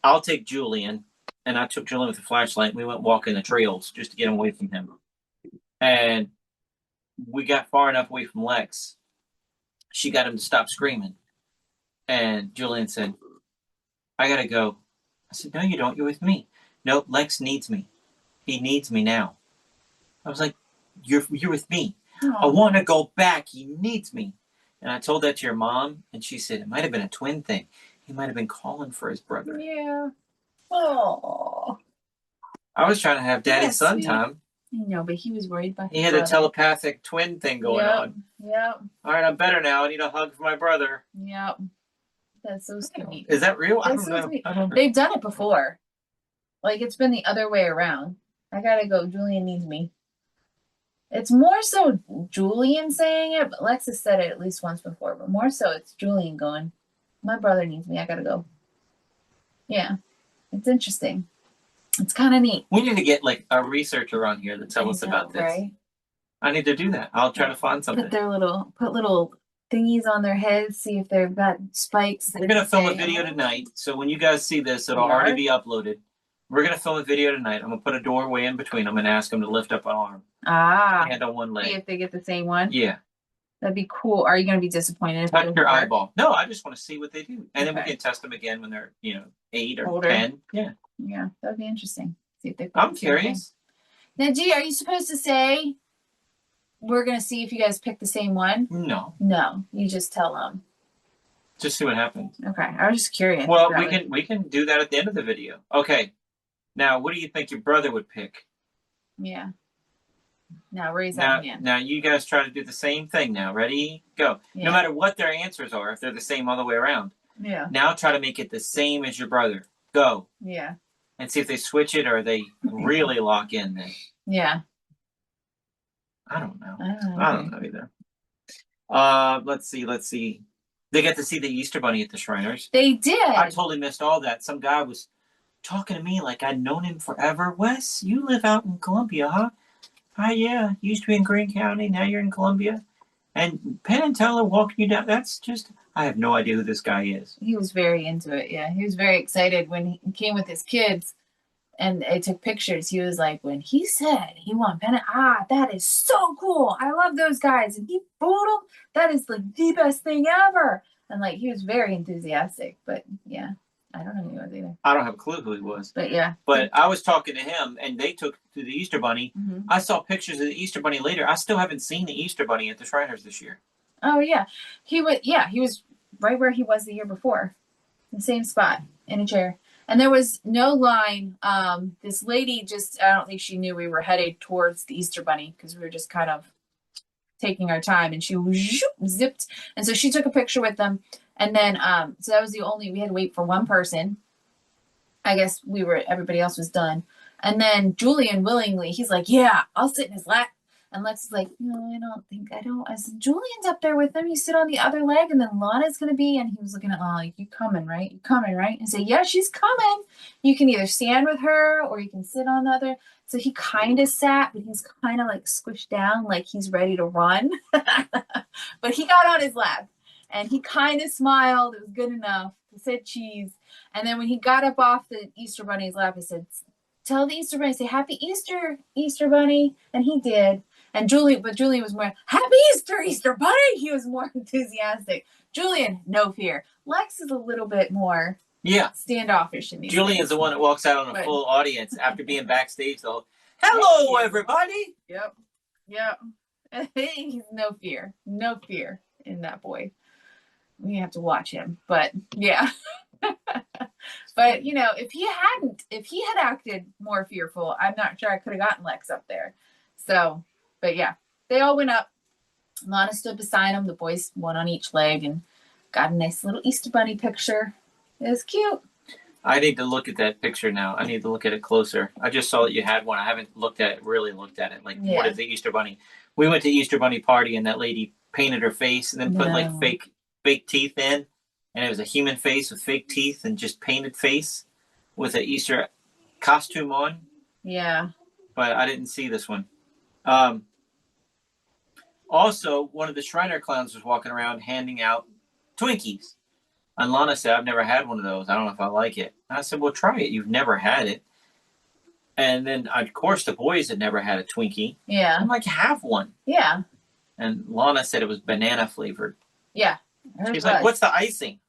Speaker 3: I'll take Julian. And I took Julian with a flashlight, and we went walking the trails just to get him away from him. And we got far enough away from Lex. She got him to stop screaming. And Julian said, I got to go. I said, no, you don't. You're with me. No, Lex needs me. He needs me now. I was like, you're with me.
Speaker 4: Aww.
Speaker 3: I want to go back. He needs me. And I told that to your mom, and she said, it might have been a twin thing. He might have been calling for his brother.
Speaker 4: Yeah. Oh.
Speaker 3: I was trying to have daddy son
Speaker 4: sweet.
Speaker 3: time.
Speaker 4: I know, but he was worried about
Speaker 3: He had a telepathic twin thing going on.
Speaker 4: Yep.
Speaker 3: All right, I'm better now. I need a hug from my brother.
Speaker 4: Yep. That's so sweet.
Speaker 3: Is that real?
Speaker 4: That's
Speaker 3: I don't know.
Speaker 4: They've done it before. Like, it's been the other way around. I gotta go. Julian needs me. It's more so Julian saying it, but Lex has said it at least once before. But more so, it's Julian going, my brother needs me. I gotta go. Yeah. It's interesting. It's kind of neat.
Speaker 3: We need to get like a researcher on here to tell us about this.
Speaker 4: Right?
Speaker 3: I need to do that. I'll try to find something.
Speaker 4: Put little thingies on their heads, see if they've got spikes.
Speaker 3: We're gonna film a video tonight, so when you guys see this, it'll already be uploaded. We're gonna film a video tonight. I'm gonna put a doorway in between them and ask them to lift up an arm. Hand on one leg.
Speaker 4: See if they get the same one.
Speaker 3: Yeah.
Speaker 4: That'd be cool. Are you gonna be disappointed if
Speaker 3: Touch your eyeball? No, I just want to see what they do, and then we
Speaker 4: Okay.
Speaker 3: can test them again when they're 8 or
Speaker 4: Older.
Speaker 3: 10. Yeah.
Speaker 4: Yeah, that'd be interesting. See if they.
Speaker 3: I'm curious.
Speaker 4: Now, G, are you supposed to say we're gonna see if you guys pick the same one?
Speaker 3: No.
Speaker 4: No, you just tell them.
Speaker 3: Just see what happens.
Speaker 4: Okay, I was just curious.
Speaker 3: Well, we can do that at the end of the video. Okay. Now, what do you think your brother would pick?
Speaker 4: Yeah. Now raise that hand.
Speaker 3: Now you guys try to do the same thing. Now, ready? Go.
Speaker 4: Yeah.
Speaker 3: No matter what their answers are, if they're the same all the way around.
Speaker 4: Yeah.
Speaker 3: Now try to make it the same as your brother. Go.
Speaker 4: Yeah.
Speaker 3: And see if they switch it or they really lock in then.
Speaker 4: Yeah.
Speaker 3: I don't know.
Speaker 4: I
Speaker 3: don't know either. Let's see. They get to see the Easter Bunny at the Shriners.
Speaker 4: They did.
Speaker 3: I totally missed all that. Some guy was talking to me like I'd known him forever. Wes, you live out in Columbia, huh? Hi, yeah. Used to be in Greene County. Now you're in Columbia. And Penn and Teller walking you down. That's just, I have no idea who this guy is.
Speaker 4: He was very into it. Yeah. He was very excited when he came with his kids and they took pictures. He was like, when he said he won Penn, that is so cool. I love those guys. And he booed them. That is like the best thing ever. And like, he was very enthusiastic, but yeah. I don't know who he was either.
Speaker 3: I don't have a clue who he was.
Speaker 4: But yeah.
Speaker 3: But I was talking to him, and they took to the Easter Bunny.
Speaker 4: Mm-hmm.
Speaker 3: I saw pictures of the Easter Bunny later. I still haven't seen the Easter Bunny at the Shriners this year.
Speaker 4: Oh, yeah. He was right where he was the year before. The same spot, in a chair. And there was no line. This lady I don't think she knew we were headed towards the Easter Bunny because we were just kind of taking our time. And she zipped. And so she took a picture with them. And then, so that was we had to wait for one person. I guess everybody else was done. And then Julian willingly, he's like, yeah, I'll sit in his lap. And Lex is like, no, I don't. I said, Julian's up there with him. You sit on the other leg and then Lana's going to be. And he was looking at Lana like, you coming, right? You coming, right? And say, yeah, she's coming. You can either stand with her or you can sit on the other. So he kind of sat, but he's kind of like squished down like he's ready to run. But he got on his lap. And he kind of smiled. It was good enough. He said cheese. And then when he got up off the Easter Bunny's lap, he said, tell the Easter Bunny, say, Happy Easter, Easter Bunny. And he did. And Julian was more, Happy Easter, Easter Bunny. He was more enthusiastic. Julian, no fear. Lex is a little bit more
Speaker 3: Yeah.
Speaker 4: standoffish in these
Speaker 3: Julian's
Speaker 4: things.
Speaker 3: the one that walks out on a
Speaker 4: But-
Speaker 3: full audience after being backstage. The whole, hello, everybody.
Speaker 4: Yep. He's no fear in that boy. We have to watch him, but yeah. But you know, if he had acted more fearful, I'm not sure I could have gotten Lex up there. So, but yeah, they all went up. Lana stood beside him. The boys, one on each leg, and got a nice little Easter bunny picture. It was cute.
Speaker 3: I need to look at that picture now. I need to look at it closer. I just saw that you had one. I haven't really looked at it. Like, what is the Easter bunny? We went to Easter bunny party, and that lady painted her face and then put like fake teeth in, and it was a human face with fake teeth and just painted face with an Easter costume on.
Speaker 4: Yeah.
Speaker 3: But I didn't see this one. Also, one of the Shriner clowns was walking around handing out Twinkies. And Lana said, I've never had one of those. I don't know if I like it. And I said, well, try it. You've never had it. And then, of course, the boys had never had a Twinkie.
Speaker 4: Yeah.
Speaker 3: I'm like, have one.
Speaker 4: Yeah.
Speaker 3: And Lana said it was banana flavored.
Speaker 4: Yeah.
Speaker 3: She's like, what's the icing?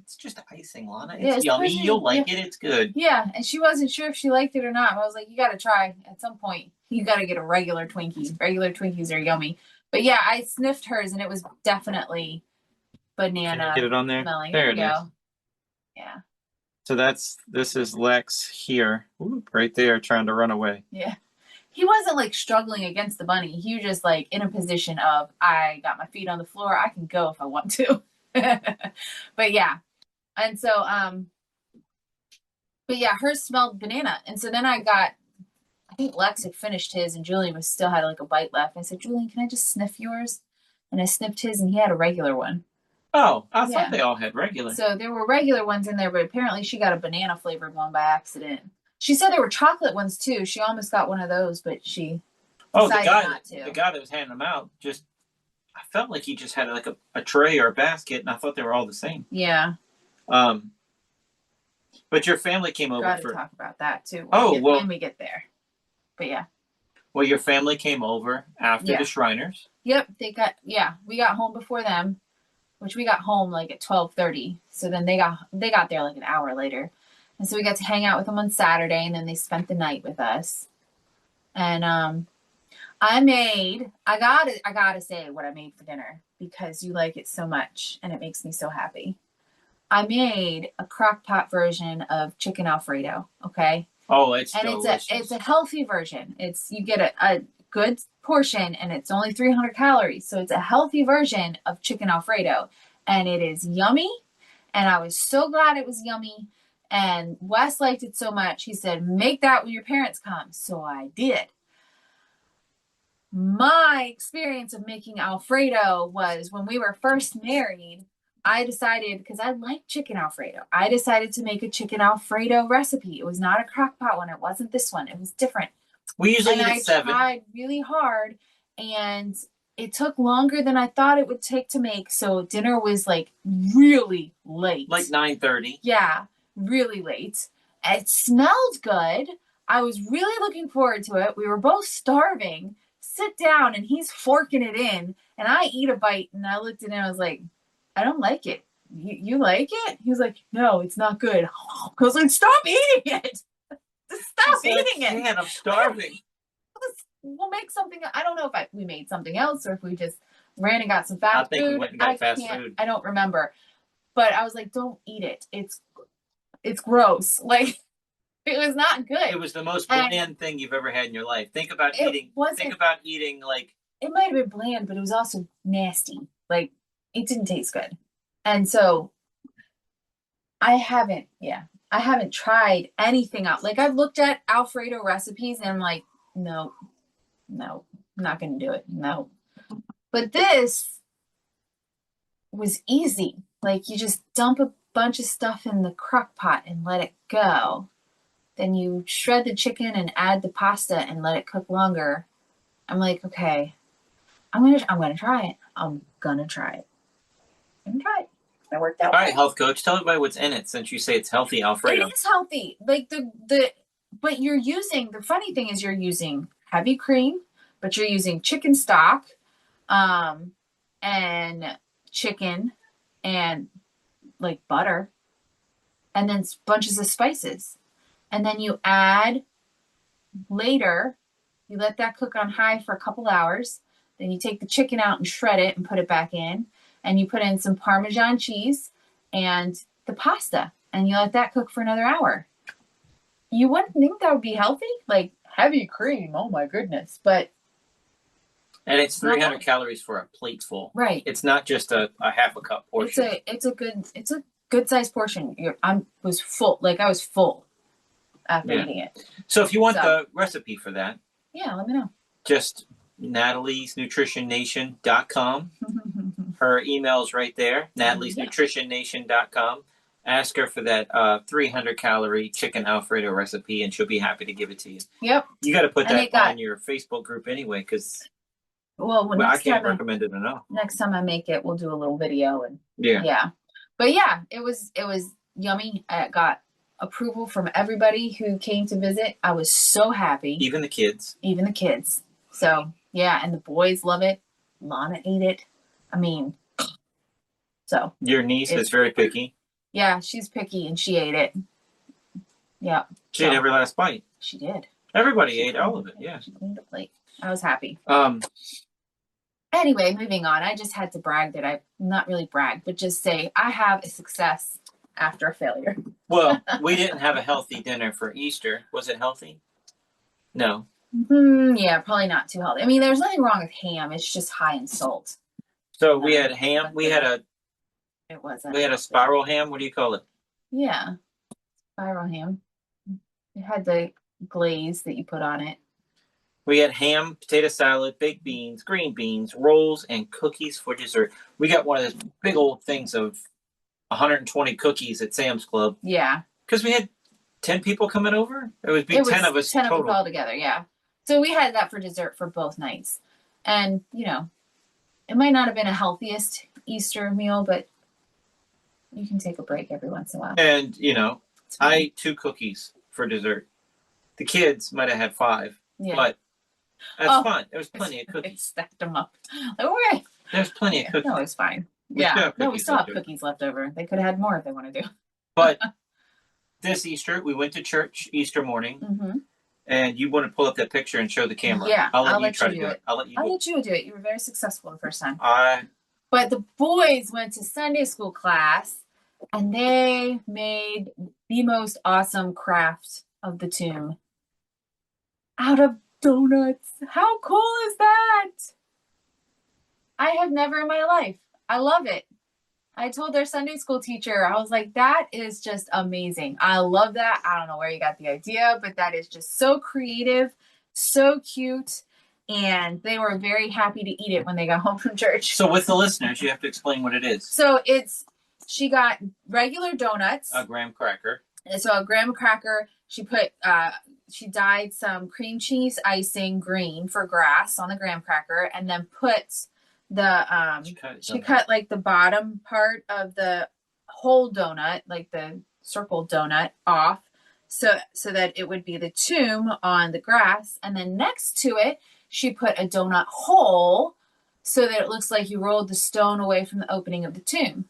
Speaker 3: It's just icing, Lana. It's yummy. You'll like it. It's good.
Speaker 4: Yeah. And she wasn't sure if she liked it or not. I was like, you got to try at some point. You got to get a regular Twinkie. Regular Twinkies are yummy. But yeah, I sniffed hers and it was definitely banana.
Speaker 3: Get it on there?
Speaker 4: Smelling.
Speaker 3: There it is.
Speaker 4: Yeah.
Speaker 3: So this is Lex here. Ooh, right there trying to run away.
Speaker 4: Yeah. He wasn't like struggling against the bunny. He was just like in a position of, I got my feet on the floor. I can go if I want to. But yeah. And so, but yeah, hers smelled banana. And so then I think Lex had finished his and Julian still had like a bite left. I said, Julian, can I just sniff yours? And I sniffed his and he had a regular one.
Speaker 3: Oh, I thought they all had regular.
Speaker 4: So there were regular ones in there, but apparently she got a banana flavored one by accident. She said there were chocolate ones too. She almost got one of those, but she decided not to.
Speaker 3: The guy that was handing them out I felt like he just had like a tray or a basket, and I thought they were all the same.
Speaker 4: Yeah.
Speaker 3: But your family came over
Speaker 4: Got to talk about that too. When we get there. But yeah.
Speaker 3: Well, your family came over after the Shriners.
Speaker 4: Yep, we got home before them, which we got home like at 12:30. So then they got there like an hour later. And so we got to hang out with them on Saturday, and then they spent the night with us. And I gotta say what I made for dinner because you like it so much and it makes me so happy. I made a crockpot version of chicken Alfredo. Okay.
Speaker 3: Oh, it's delicious.
Speaker 4: It's a healthy version. You get a good portion and it's only 300 calories. So it's a healthy version of chicken Alfredo, and it is yummy. And I was so glad it was yummy. And Wes liked it so much. He said, make that when your parents come. So I did. My experience of making Alfredo was when we were first married. I decided, because I like chicken Alfredo, I decided to make a chicken Alfredo recipe. It was not a crock pot one. It wasn't this one. It was different.
Speaker 3: We usually eat at 7.
Speaker 4: I tried really hard, and it took longer than I thought it would take to make. So dinner was like really late.
Speaker 3: Like 9:30.
Speaker 4: Yeah, really late. It smelled good. I was really looking forward to it. We were both starving. Sit down, and he's forking it in, and I eat a bite, and I looked at him and I was like, I don't like it. You like it? He was like, no, it's not good. I was like, stop eating it. Stop eating it.
Speaker 3: Man, I'm starving.
Speaker 4: We'll make something. I don't know if we made something else or if we just ran and got some fast food.
Speaker 3: I think we went and got fast food.
Speaker 4: I don't remember. But I was like, don't eat it. It's gross. Like, it was not good.
Speaker 3: It was the most bland thing you've ever had in your life. Think about eating like...
Speaker 4: It might have been bland, but it was also nasty. Like, it didn't taste good. And so I haven't tried anything else. Like, I've looked at Alfredo recipes and I'm like, no, I'm not going to do it. No. But this was easy. Like, you just dump a bunch of stuff in the crock pot and let it go. Then you shred the chicken and add the pasta and let it cook longer. I'm like, okay, I'm gonna try it. I'm gonna try it. It worked out.
Speaker 3: All right, health coach, tell everybody what's in it since you say it's healthy Alfredo.
Speaker 4: It is healthy. Like but the funny thing is you're using heavy cream, but you're using chicken stock, and chicken and like butter. and then bunches of spices. And then you add later, you let that cook on high for a couple hours. Then you take the chicken out and shred it and put it back in. And you put in some Parmesan cheese and the pasta. And you let that cook for another hour. You wouldn't think that would be healthy? Like heavy cream. Oh my goodness. But
Speaker 3: and it's 300 calories for a plate full.
Speaker 4: Right.
Speaker 3: It's not just a half a cup portion.
Speaker 4: It's a good sized portion. I was full. Like I was full after eating it.
Speaker 3: So if you want the recipe for that,
Speaker 4: let me know.
Speaker 3: Just nataliesnutritionnation.com. Her email's right there, nataliesnutritionnation.com. Ask her for that 300 calorie chicken Alfredo recipe, and she'll be happy to give it to you.
Speaker 4: Yep.
Speaker 3: You got to put that on your Facebook group anyway, because I can't recommend it enough.
Speaker 4: Next time I make it, we'll do a little video and But it was yummy. I got approval from everybody who came to visit. I was so happy.
Speaker 3: Even the kids.
Speaker 4: So and the boys love it. Lana ate it. I mean, so
Speaker 3: your niece is very picky.
Speaker 4: Yeah, she's picky and she ate it. Yeah.
Speaker 3: She ate every last bite.
Speaker 4: She did.
Speaker 3: Everybody ate all of it. Yeah.
Speaker 4: She cleaned the plate. I was happy. Anyway, moving on. I just had to brag that not really brag, but just say I have a success after a failure.
Speaker 3: Well, we didn't have a healthy dinner for Easter. Was it healthy? No.
Speaker 4: Yeah, probably not too healthy. I mean, there's nothing wrong with ham. It's just high in salt.
Speaker 3: So we had ham. We had a spiral ham. What do you call it?
Speaker 4: Yeah, spiral ham. It had the glaze that you put on it.
Speaker 3: We had ham, potato salad, baked beans, green beans, rolls, and cookies for dessert. We got one of those big old things of 120 cookies at Sam's Club.
Speaker 4: Yeah.
Speaker 3: Because we had 10 people coming over. It would be 10 of us
Speaker 4: 10
Speaker 3: total.
Speaker 4: of us all together, yeah. So we had that for dessert for both nights. And, it might not have been a healthiest Easter meal, but you can take a break every once in a while.
Speaker 3: And, I ate 2 cookies for dessert. The kids might have had 5, but that's fine. There was plenty of cookies.
Speaker 4: Stacked them up. Okay.
Speaker 3: There's plenty of cookies.
Speaker 4: No, it's fine. We still have cookies left over. They could have had more if they wanted to.
Speaker 3: But this Easter, we went to church Easter morning.
Speaker 4: Mm-hmm.
Speaker 3: And you want to pull up that picture and show the camera.
Speaker 4: Yeah,
Speaker 3: I'll let you try to do it. I'll let you
Speaker 4: do it. You were very successful the first time.
Speaker 3: But
Speaker 4: the boys went to Sunday school class, and they made the most awesome craft of the tomb out of donuts. How cool is that? I have never in my life. I love it. I told their Sunday school teacher, I was like, that is just amazing. I love that. I don't know where you got the idea, but that is just so creative, so cute. And they were very happy to eat it when they got home from church.
Speaker 3: So with the listeners, you have to explain what it is.
Speaker 4: So she got regular donuts.
Speaker 3: A graham cracker.
Speaker 4: So a graham cracker, she dyed some cream cheese icing green for grass on the graham cracker, and then put she cut like the bottom part of the whole donut, like the circle donut, off so that it would be the tomb on the grass, and then next to it she put a donut hole so that it looks like you rolled the stone away from the opening of the tomb.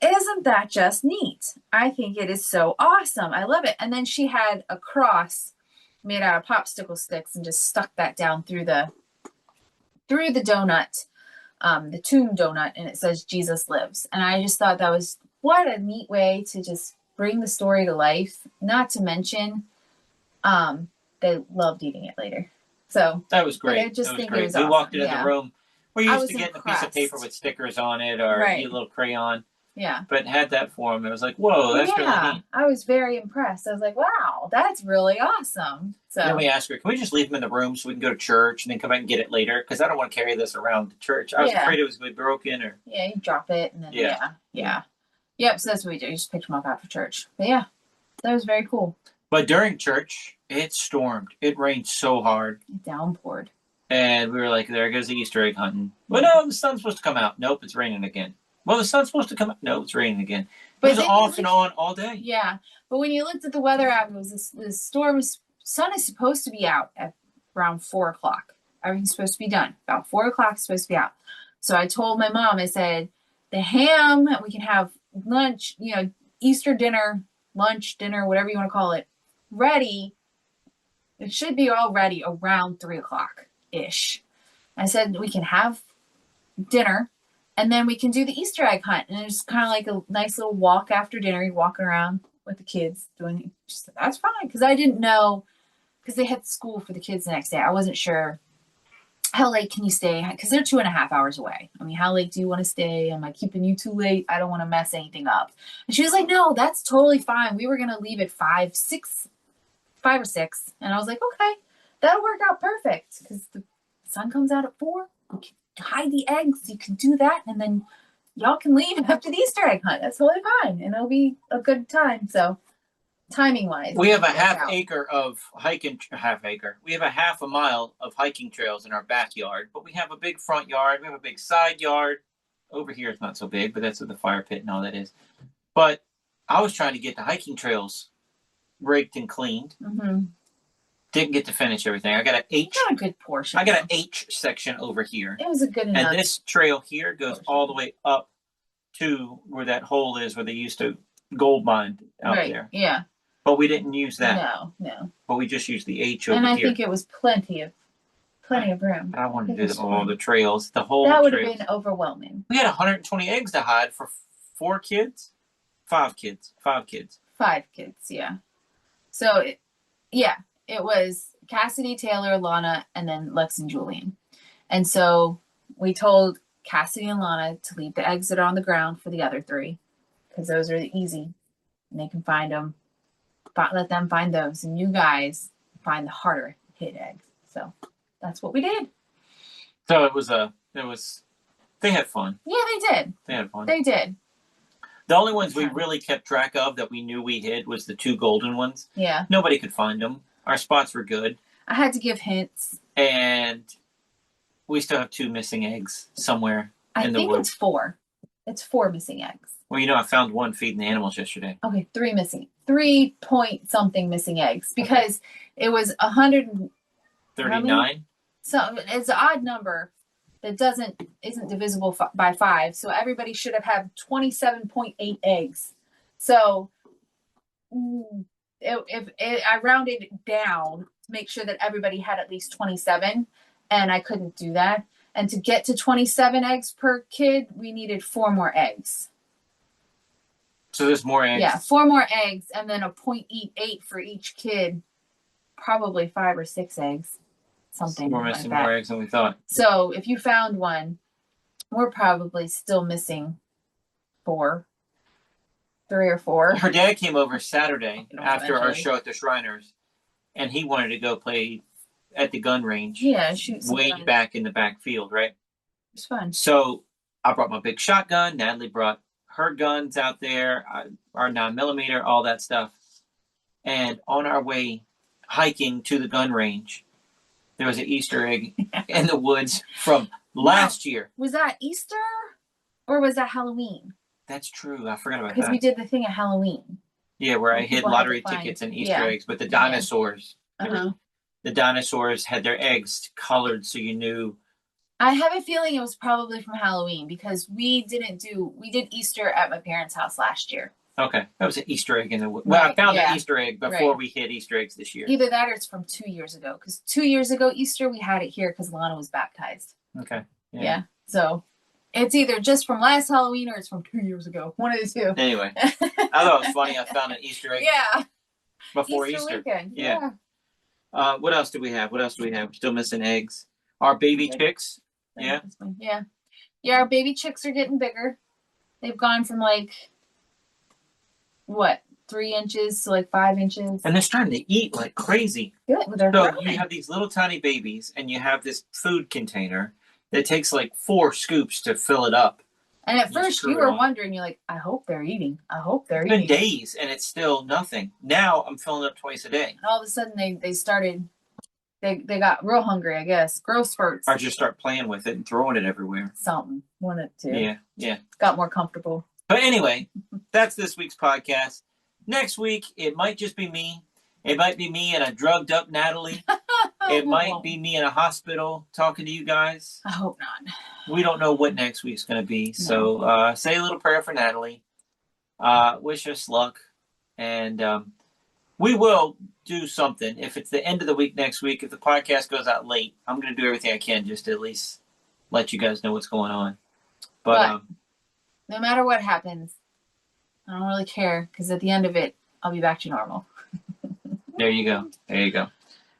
Speaker 4: Isn't that just neat? I think it is so awesome. I love it. And then she had a cross made out of popsicle sticks and just stuck that down through the donut, the tomb donut, and it says Jesus lives. And I just thought that was what a neat way to just bring the story to life. Not to mention, they loved eating it later. So
Speaker 3: that was great.
Speaker 4: I just think
Speaker 3: great.
Speaker 4: It was
Speaker 3: we
Speaker 4: awesome.
Speaker 3: Walked into the room. We're used to getting
Speaker 4: impressed.
Speaker 3: A piece of paper with stickers on it or a little crayon.
Speaker 4: Yeah.
Speaker 3: But had that for them. It was like, whoa, that's really neat.
Speaker 4: I was very impressed. I was like, wow, that's really awesome. So
Speaker 3: then we asked her, can we just leave them in the room so we can go to church and then come back and get it later? Because I don't want to carry this around to church. I was afraid it was going to be broken. Or
Speaker 4: you drop it and then Yep, so that's what we do. You just pick them up after church. But yeah, that was very cool.
Speaker 3: But during church, it stormed. It rained so hard.
Speaker 4: It downpoured.
Speaker 3: And we were like, there goes the Easter egg hunting. Well, no, the sun's supposed to come out. Nope, it's raining again. Well, the sun's supposed to come out. No, it's raining again. But it was off and on all day.
Speaker 4: Yeah. But when you looked at the weather app, it was this storm. Sun is supposed to be out at around 4 o'clock. Everything's supposed to be done. About 4 o'clock, it's supposed to be out. So I told my mom, I said, the ham, we can have lunch, eat Easter dinner, lunch, dinner, whatever you want to call it, ready. It should be all ready around 3 o'clock ish. I said we can have dinner and then we can do the Easter egg hunt. And it's kind of like a nice little walk after dinner. You're walking around with the kids doing. She said, that's fine, because I didn't know, because they had school for the kids the next day. I wasn't sure how late can you stay, because they're 2.5 hours away. I mean, how late do you want to stay? Am I keeping you too late? I don't want to mess anything up. And she was like, no, that's totally fine. We were going to leave at 5 or 6. And I was like, okay, that'll work out perfect, because the sun comes out at 4. We can hide the eggs. You can do that. And then y'all can leave after the Easter egg hunt. That's totally fine. And it'll be a good time. So timing wise,
Speaker 3: we have a half acre of hiking, we have a half a mile of hiking trails in our backyard, but we have a big front yard. We have a big side yard. Over here it's not so big, but that's what the fire pit and all that is. But I was trying to get the hiking trails raked and cleaned.
Speaker 4: Mm-hmm.
Speaker 3: Didn't get to finish everything. I got an H.
Speaker 4: Got a good portion.
Speaker 3: I got an H section over here.
Speaker 4: It was a good enough.
Speaker 3: And this trail here goes all the way up to where that hole is where they used to gold mine out there.
Speaker 4: Yeah.
Speaker 3: But we didn't use that.
Speaker 4: No.
Speaker 3: But we just used the H over
Speaker 4: here. And I
Speaker 3: here.
Speaker 4: think it was plenty of room.
Speaker 3: I wanted to do all the trails. The whole
Speaker 4: that would
Speaker 3: trails.
Speaker 4: have been overwhelming.
Speaker 3: We had 120 eggs to hide for 4 kids? 5 kids. 5 kids.
Speaker 4: 5 kids, yeah. So, it was Cassidy, Taylor, Lana, and then Lex and Julian. And so we told Cassidy and Lana to leave the eggs that are on the ground for the other 3, because those are the easy. And they can find them. Let them find those. And you guys find the harder hit eggs. So that's what we did.
Speaker 3: So they had fun.
Speaker 4: Yeah, they did.
Speaker 3: They had fun.
Speaker 4: They did.
Speaker 3: The only ones we really kept track of that we knew we hid was the 2 golden ones.
Speaker 4: Yeah.
Speaker 3: Nobody could find them. Our spots were good.
Speaker 4: I had to give hints.
Speaker 3: And we still have 2 missing eggs somewhere in the woods.
Speaker 4: I think it's 4. It's 4 missing eggs.
Speaker 3: Well, I found 1 feeding the animals yesterday.
Speaker 4: Okay, 3 missing. 3 point something missing eggs, because it was 139. So it's an odd number that isn't divisible by 5. So everybody should have had 27.8 eggs. So I rounded it down to make sure that everybody had at least 27, and I couldn't do that. And to get to 27 eggs per kid, we needed 4 more eggs.
Speaker 3: So there's more eggs.
Speaker 4: Yeah, 4 more eggs, and then a 0.8 for each kid. Probably 5 or 6 eggs. Something
Speaker 3: we're
Speaker 4: like
Speaker 3: missing
Speaker 4: that.
Speaker 3: more eggs than we thought.
Speaker 4: So if you found one, we're probably still missing 4. 3 or 4.
Speaker 3: Her dad came over Saturday after our show at the Shriners, and he wanted to go play at the gun range.
Speaker 4: Yeah, shoot some
Speaker 3: way
Speaker 4: guns.
Speaker 3: Back in the back field, right?
Speaker 4: It was fun.
Speaker 3: So I brought my big shotgun. Natalie brought her guns out there, our 9mm, all that stuff. And on our way hiking to the gun range, there was an Easter egg in the woods from last year.
Speaker 4: Was that Easter or was that Halloween?
Speaker 3: That's true. I forgot about that.
Speaker 4: Because we did the thing at Halloween.
Speaker 3: Yeah, where I hid
Speaker 4: People
Speaker 3: lottery
Speaker 4: had to find-
Speaker 3: tickets and Easter
Speaker 4: yeah.
Speaker 3: eggs. But the dinosaurs,
Speaker 4: Uh-huh.
Speaker 3: the dinosaurs had their eggs colored so you knew.
Speaker 4: I have a feeling it was probably from Halloween, because we did Easter at my parents' house last year.
Speaker 3: Okay, that was an Easter egg in the woods. Well, I found an Easter egg before we hid Easter eggs this year.
Speaker 4: Either that or it's from 2 years ago, because 2 years ago Easter we had it here because Lana was baptized.
Speaker 3: Okay.
Speaker 4: Yeah. So it's either just from last Halloween or it's from 2 years ago. One of the 2.
Speaker 3: Anyway, I thought it was funny. I found an Easter egg before Easter.
Speaker 4: Weekend.
Speaker 3: Yeah. What else do we have? We're still missing eggs. Our baby chicks. Yeah.
Speaker 4: Yeah, our baby chicks are getting bigger. They've gone from 3 inches to 5 inches.
Speaker 3: And they're starting to eat like crazy.
Speaker 4: Good. They're
Speaker 3: So
Speaker 4: growing.
Speaker 3: you have these little tiny babies, and you have this food container that takes 4 scoops to fill it up.
Speaker 4: And at
Speaker 3: You
Speaker 4: first
Speaker 3: screw
Speaker 4: you
Speaker 3: it
Speaker 4: were
Speaker 3: on.
Speaker 4: wondering, you're like, I hope they're eating. I hope they're
Speaker 3: It's been
Speaker 4: eating.
Speaker 3: days, and it's still nothing. Now I'm filling up twice a day.
Speaker 4: And all of a sudden they started, they got real hungry, I guess. Growth spurts.
Speaker 3: Or just start playing with it and throwing it everywhere.
Speaker 4: Something. One of the 2.
Speaker 3: Yeah.
Speaker 4: Got more comfortable.
Speaker 3: But anyway, that's this week's podcast. Next week, it might just be me. It might be me and a drugged up Natalie. It might be me in a hospital talking to you guys.
Speaker 4: I hope not.
Speaker 3: We don't know what next week's going to be. So say a little prayer for Natalie. Wish us luck. And we will do something. If it's the end of the week next week, if the podcast goes out late, I'm going to do everything I can just to at least let you guys know what's going on. But
Speaker 4: no matter what happens, I don't really care because at the end of it, I'll be back to normal.
Speaker 3: There you go. There you go.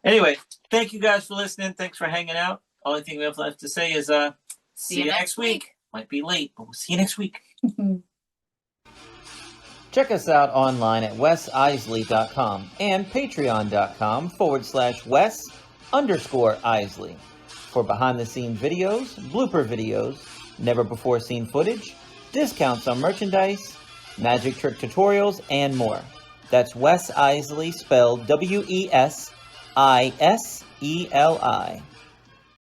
Speaker 3: Anyway, thank you guys for listening. Thanks for hanging out. Only thing we have left to say is see you next week. Might be late, but we'll see you next week.
Speaker 5: Check us out online at wesiseli.com and patreon.com/Wes_Iseli for behind-the-scenes videos, blooper videos, never-before-seen footage, discounts on merchandise, magic trick tutorials, and more. That's Wes Iseli, spelled Wesiseli.